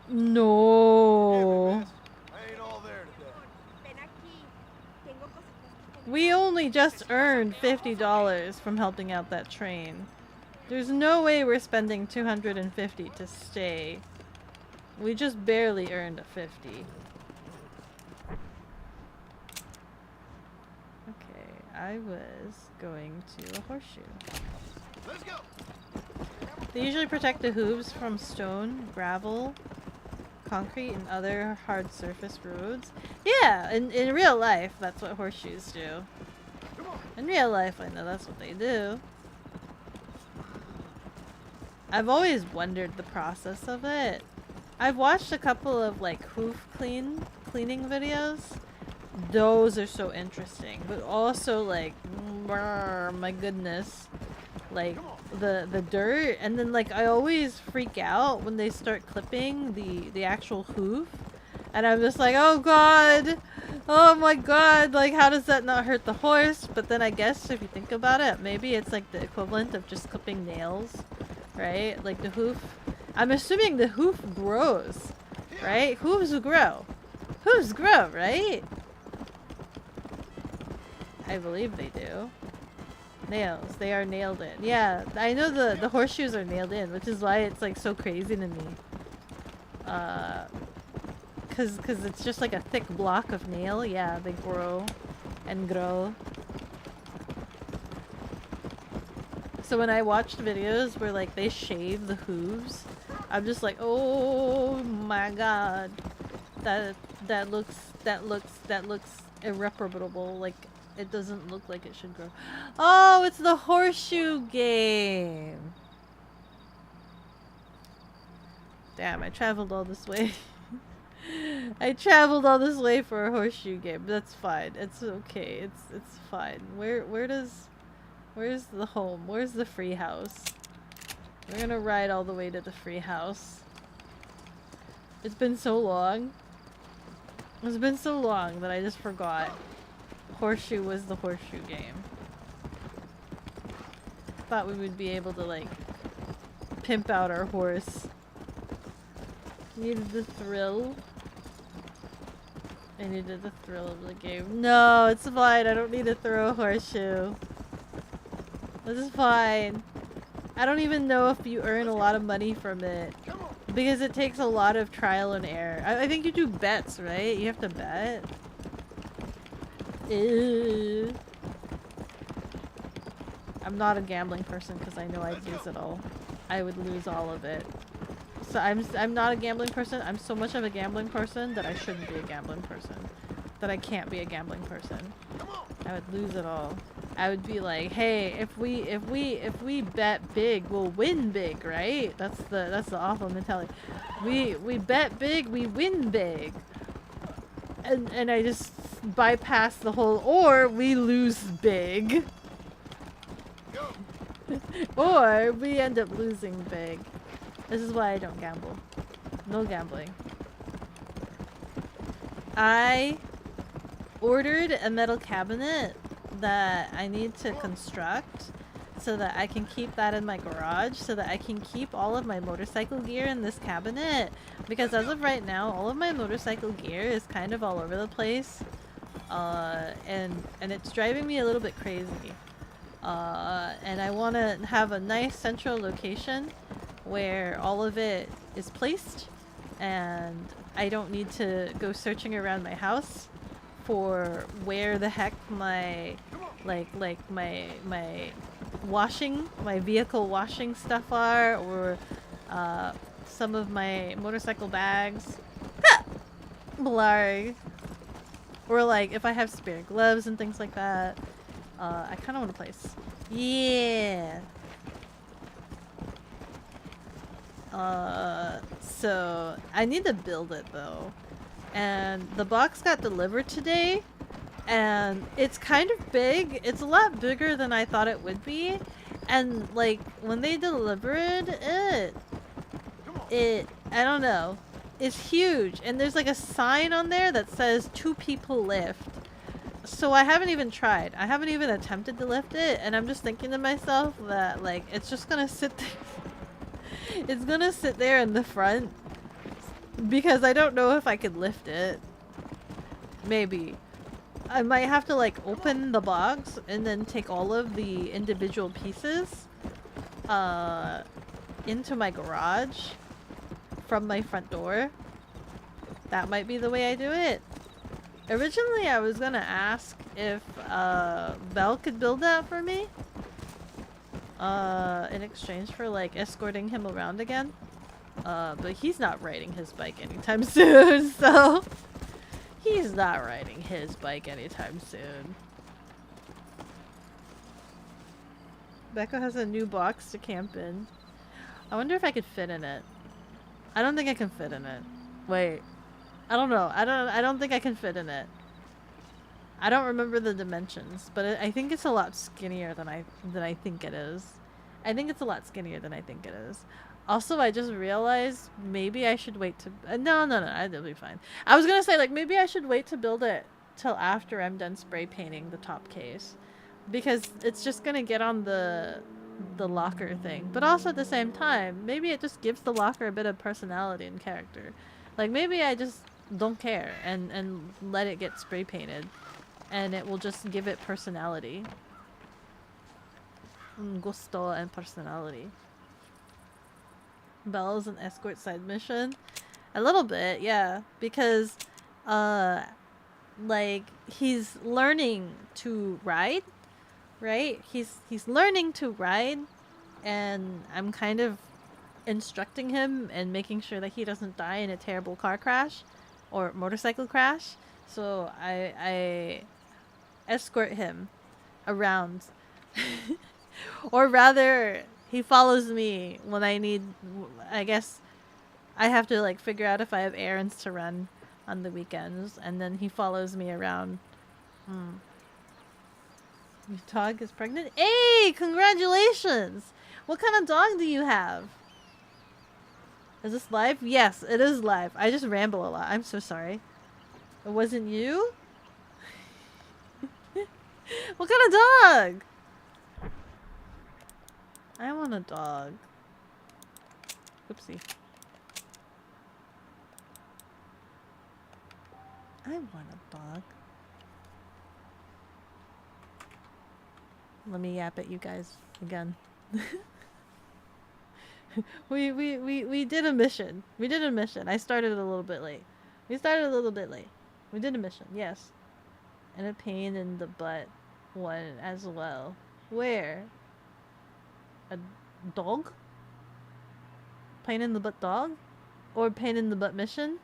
No. I ain't all there today. We only just earned $50 from helping out that train. There's no way we're spending $250 to stay. We just barely earned a 50. Okay, I was going to a horseshoe. Let's go. They usually protect the hooves from stone, gravel, concrete, and other hard surface roads. Yeah, in real life, that's what horseshoes do. In real life, I know that's what they do. I've always wondered the process of it. I've watched a couple of like hoof cleaning videos. Those are so interesting, but also like, my goodness, like the dirt, and then like I always freak out when they start clipping the actual hoof, and I'm just like, oh god, oh my god, like how does that not hurt the horse? But then I guess if you think about it, maybe it's like the equivalent of just clipping nails, right? Like the hoof, I'm assuming the hoof grows, right? Hooves grow, right? I believe they do. Nails, they are nailed in. Yeah, I know the horseshoes are nailed in, which is why it's like so crazy to me. Cause it's just like a thick block of nail. Yeah, they grow and grow. So when I watched videos where like they shave the hooves, I'm just like, oh my god, that looks irreparable. Like it doesn't look like it should grow. Oh, it's the horseshoe game. Damn, I traveled all this way. I traveled all this way for a horseshoe game. That's fine. It's okay. It's fine. Where's the home? Where's the free house? We're gonna ride all the way to the free house. It's been so long. It's been so long that I just forgot. Horseshoe was the horseshoe game. Thought we would be able to like pimp out our horse. Needed the thrill. I needed the thrill of the game. No, it's fine. I don't need to throw a horseshoe. This is fine. I don't even know if you earn a lot of money from it. Because it takes a lot of trial and error. I think you do bets, right? You have to bet. Ew. I'm not a gambling person because I know I'd lose it all. I would lose all of it. So I'm not a gambling person. I'm so much of a gambling person that I shouldn't be a gambling person. That I can't be a gambling person. I would lose it all. I would be like, hey, if we bet big, we'll win big, right? That's the awful mentality. We bet big, we win big. And I just bypass the whole, or we lose big. Or we end up losing big. This is why I don't gamble. No gambling. I ordered a metal cabinet that I need to construct so that I can keep that in my garage, so that I can keep all of my motorcycle gear in this cabinet, because as of right now all of my motorcycle gear is kind of all over the place, and it's driving me a little bit crazy, and I want to have a nice central location where all of it is placed and I don't need to go searching around my house for where the heck my my vehicle washing stuff are, or some of my motorcycle bags. Blarg. Or like if I have spare gloves and things like that. I kind of want a place. Yeah. So I need to build it though. and the box got delivered today, and it's kind of big. It's a lot bigger than I thought it would be, and like when they delivered it I don't know, it's huge, and there's like a sign on there that says 2 people lift. So I haven't even tried. I haven't even attempted to lift it, and I'm just thinking to myself that like it's just gonna sit there. It's gonna sit there in the front because I don't know if I could lift it. Maybe. I might have to like open the box and then take all of the individual pieces into my garage from my front door. That might be the way I do it. Originally I was gonna ask if Belle could build that for me in exchange for like escorting him around again. But he's not riding his bike anytime soon, so he's not riding his bike anytime soon. Becca has a new box to camp in. I wonder if I could fit in it. I don't think I can fit in it. Wait. I don't know. I don't think I can fit in it. I don't remember the dimensions, but I think it's a lot skinnier than I think it is. I think it's a lot skinnier than I think it is. Also, I just realized maybe I should wait to no, it'll be fine. I was gonna say like maybe I should wait to build it till after I'm done spray painting the top case, because it's just gonna get on the locker thing. But also at the same time, maybe it just gives the locker a bit of personality and character. Like maybe I just don't care and let it get spray painted, and it will just give it personality. Gusto and personality. Belle is an escort side mission. A little bit, yeah. Because like he's learning to ride, right? He's learning to ride, and I'm kind of instructing him and making sure that he doesn't die in a terrible car crash or motorcycle crash. So I escort him around. Or rather, he follows me when I need, I guess I have to like figure out if I have errands to run on the weekends, and then he follows me around. Your dog is pregnant? Hey, congratulations! What kind of dog do you have? Is this live? Yes, it is live. I just ramble a lot. I'm so sorry. It wasn't you? What kind of dog? I want a dog. Oopsie. I want a dog. Let me yap at you guys again. We did a mission. We did a mission. I started a little bit late. We started a little bit late. We did a mission, yes. And a pain in the butt one as well. Where? A dog? Pain in the butt dog? Or pain in the butt mission?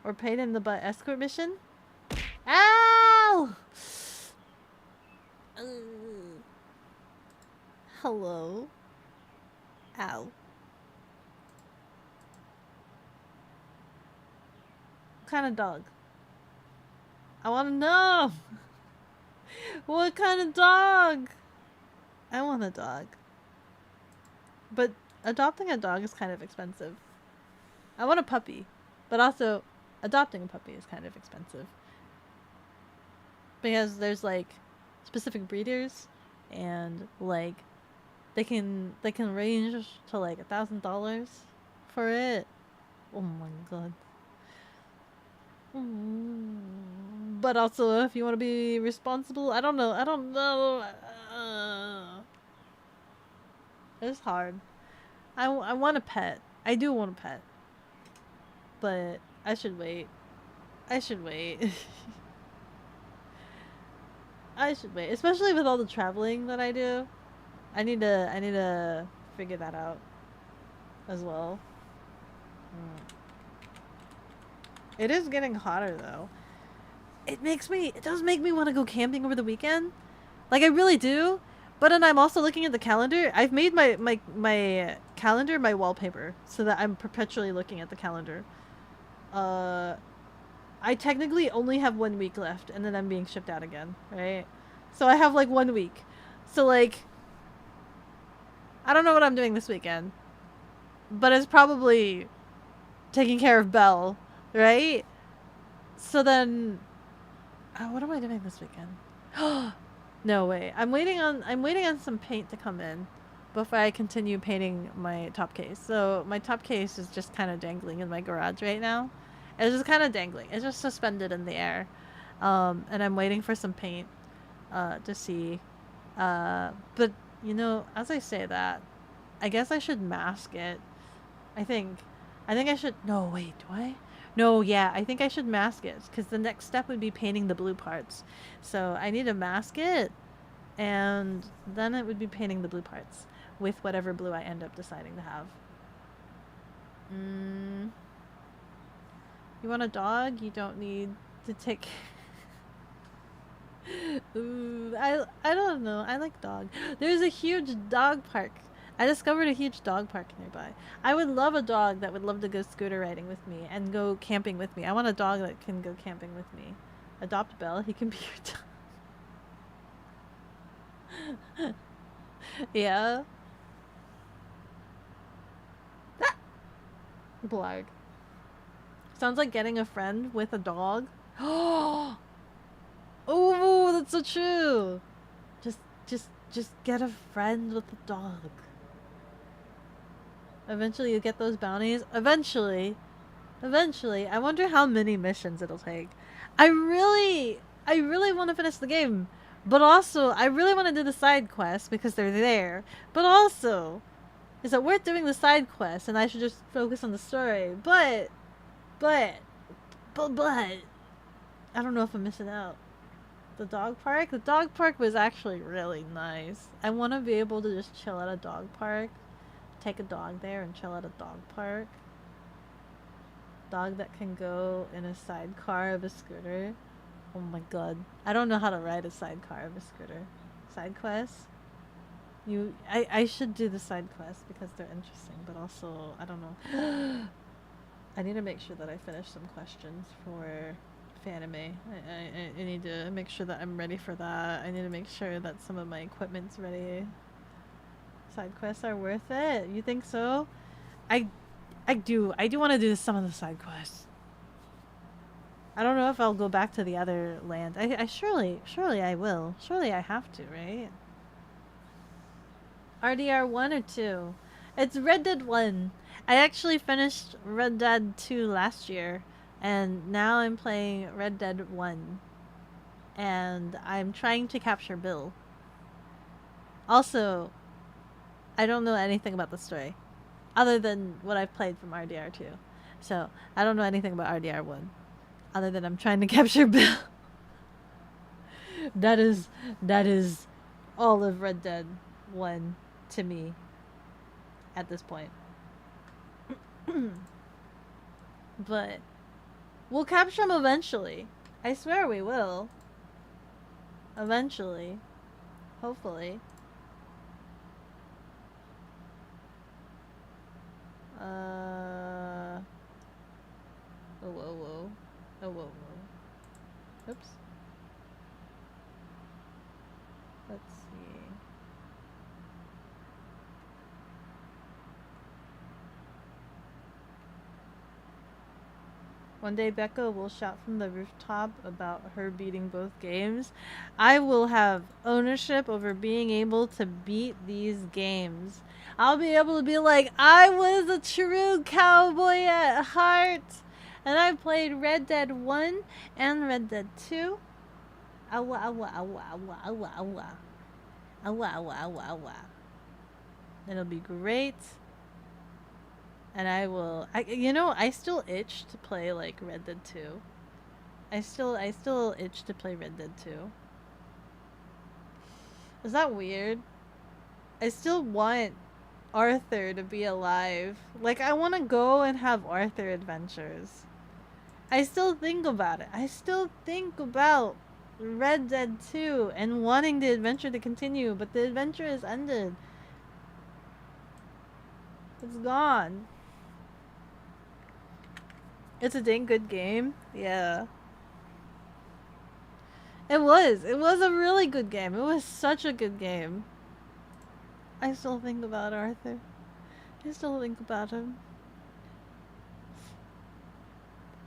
Or pain in the butt escort mission? Ow! Hello? Ow. What kind of dog? I want to know! What kind of dog? I want a dog. But adopting a dog is kind of expensive. I want a puppy, but also adopting a puppy is kind of expensive. Because there's like specific breeders, and like they can range to like $1,000 for it. Oh my god. But also, if you want to be responsible, I don't know. It's hard. I want a pet. I do want a pet. But I should wait. I should wait. I should wait. Especially with all the traveling that I do. I need to figure that out as well. It is getting hotter though. It does make me want to go camping over the weekend. Like I really do. But then I'm also looking at the calendar. I've made my calendar my wallpaper so that I'm perpetually looking at the calendar. I technically only have 1 week left, and then I'm being shipped out again, right? So I have like 1 week. So like, I don't know what I'm doing this weekend, but it's probably taking care of Belle, right? So then, what am I doing this weekend? No way. I'm waiting on some paint to come in before I continue painting my top case. So my top case is just kind of dangling in my garage right now. It's just kind of dangling. It's just suspended in the air. And I'm waiting for some paint to see. But you know, as I say that, I guess I should mask it. I think I should. No, wait, do I? No, yeah, I think I should mask it because the next step would be painting the blue parts. So I need to mask it, and then it would be painting the blue parts with whatever blue I end up deciding to have. You want a dog? You don't need to take. Ooh, I don't know. I like dog. There's a huge dog park. I discovered a huge dog park nearby. I would love a dog that would love to go scooter riding with me and go camping with me. I want a dog that can go camping with me. Adopt Belle. He can be your dog. Yeah. Ah! Blarg. Sounds like getting a friend with a dog. Oh, that's so true. Just get a friend with a dog. Eventually you get those bounties. Eventually. I wonder how many missions it'll take. I really want to finish the game. But also, I really want to do the side quests because they're there. But also, is it worth doing the side quests and I should just focus on the story? But, I don't know if I'm missing out. The dog park? The dog park was actually really nice. I want to be able to just chill at a dog park. Take a dog there and chill at a dog park. Dog that can go in a sidecar of a scooter. Oh my god. I don't know how to ride a sidecar of a scooter. Side quests? I should do the side quests because they're interesting, but also, I don't know. I need to make sure that I finish some questions for Fanime. I need to make sure that I'm ready for that. I need to make sure that some of my equipment's ready. Side quests are worth it. You think so? I do want to do some of the side quests. I don't know if I'll go back to the other land. I surely I will. Surely I have to, right? RDR 1 or 2? It's Red Dead 1. I actually finished Red Dead 2 last year, and now I'm playing Red Dead 1. And I'm trying to capture Bill. Also, I don't know anything about the story, other than what I've played from RDR 2. So, I don't know anything about RDR 1, other than I'm trying to capture Bill. That is all of Red Dead 1 to me at this point. But we'll capture him eventually. I swear we will. Eventually. Hopefully. Oh, whoa. Oops. Let's see. One day Becca will shout from the rooftop about her beating both games. I will have ownership over being able to beat these games. I'll be able to be like, I was a true cowboy at heart. And I played Red Dead 1 and Red Dead 2. Awa, awa, awa, awa, awa, awa. Awa, awa, awa, awa. It'll be great. And I still itch to play like Red Dead 2. I still itch to play Red Dead 2. Is that weird? I still want Arthur to be alive. Like, I want to go and have Arthur adventures. I still think about it. I still think about Red Dead 2 and wanting the adventure to continue, but the adventure is ended. It's gone. It's a dang good game. Yeah. It was. It was a really good game. It was such a good game. I still think about Arthur. I still think about him.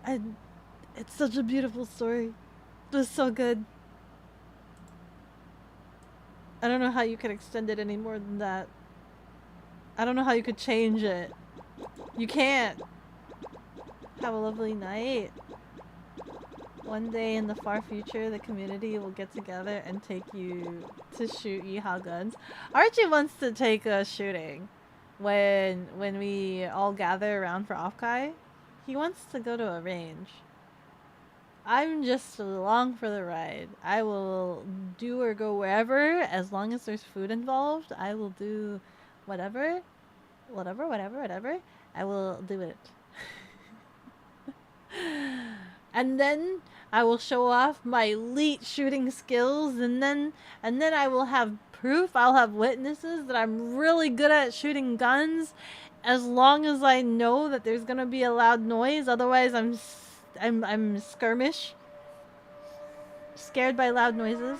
I. It's such a beautiful story. It was so good. I don't know how you could extend it any more than that. I don't know how you could change it. You can't. Have a lovely night. One day in the far future, the community will get together and take you to shoot yeehaw guns. Archie wants to take us shooting when we all gather around for Offkai. He wants to go to a range. I'm just along for the ride. I will do or go wherever as long as there's food involved. I will do whatever. Whatever. I will do it. And then I will show off my elite shooting skills, and then I will have proof. I'll have witnesses that I'm really good at shooting guns, as long as I know that there's gonna be a loud noise. Otherwise, I'm skirmish, scared by loud noises.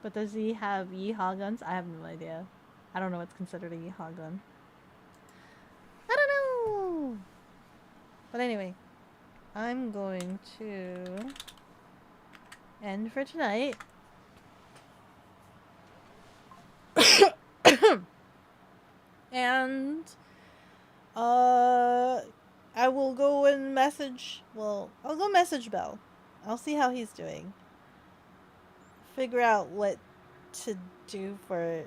But does he have yeehaw guns? I have no idea. I don't know what's considered a yeehaw gun. I don't know. But anyway, I'm going to end for tonight. And I will go and message, well, I'll go message Bell. I'll see how he's doing. Figure out what to do for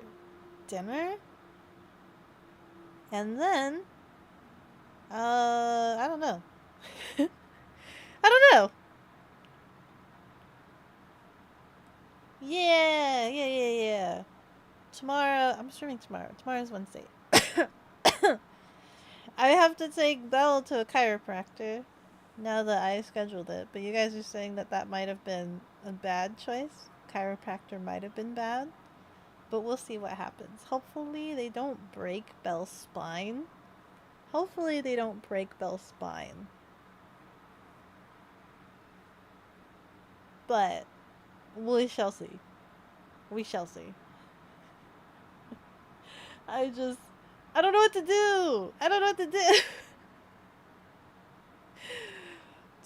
dinner. And then I don't know. I don't know. Yeah. Tomorrow, I'm streaming tomorrow. Tomorrow's Wednesday. I have to take Belle to a chiropractor now that I scheduled it. But you guys are saying that that might have been a bad choice. Chiropractor might have been bad. But we'll see what happens. Hopefully they don't break Belle's spine. But we shall see. I don't know what to do.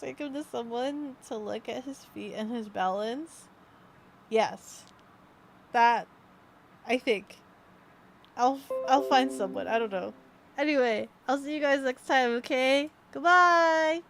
Take him to someone to look at his feet and his balance. Yes. That, I think. I'll find someone. I don't know. Anyway, I'll see you guys next time, okay? Goodbye!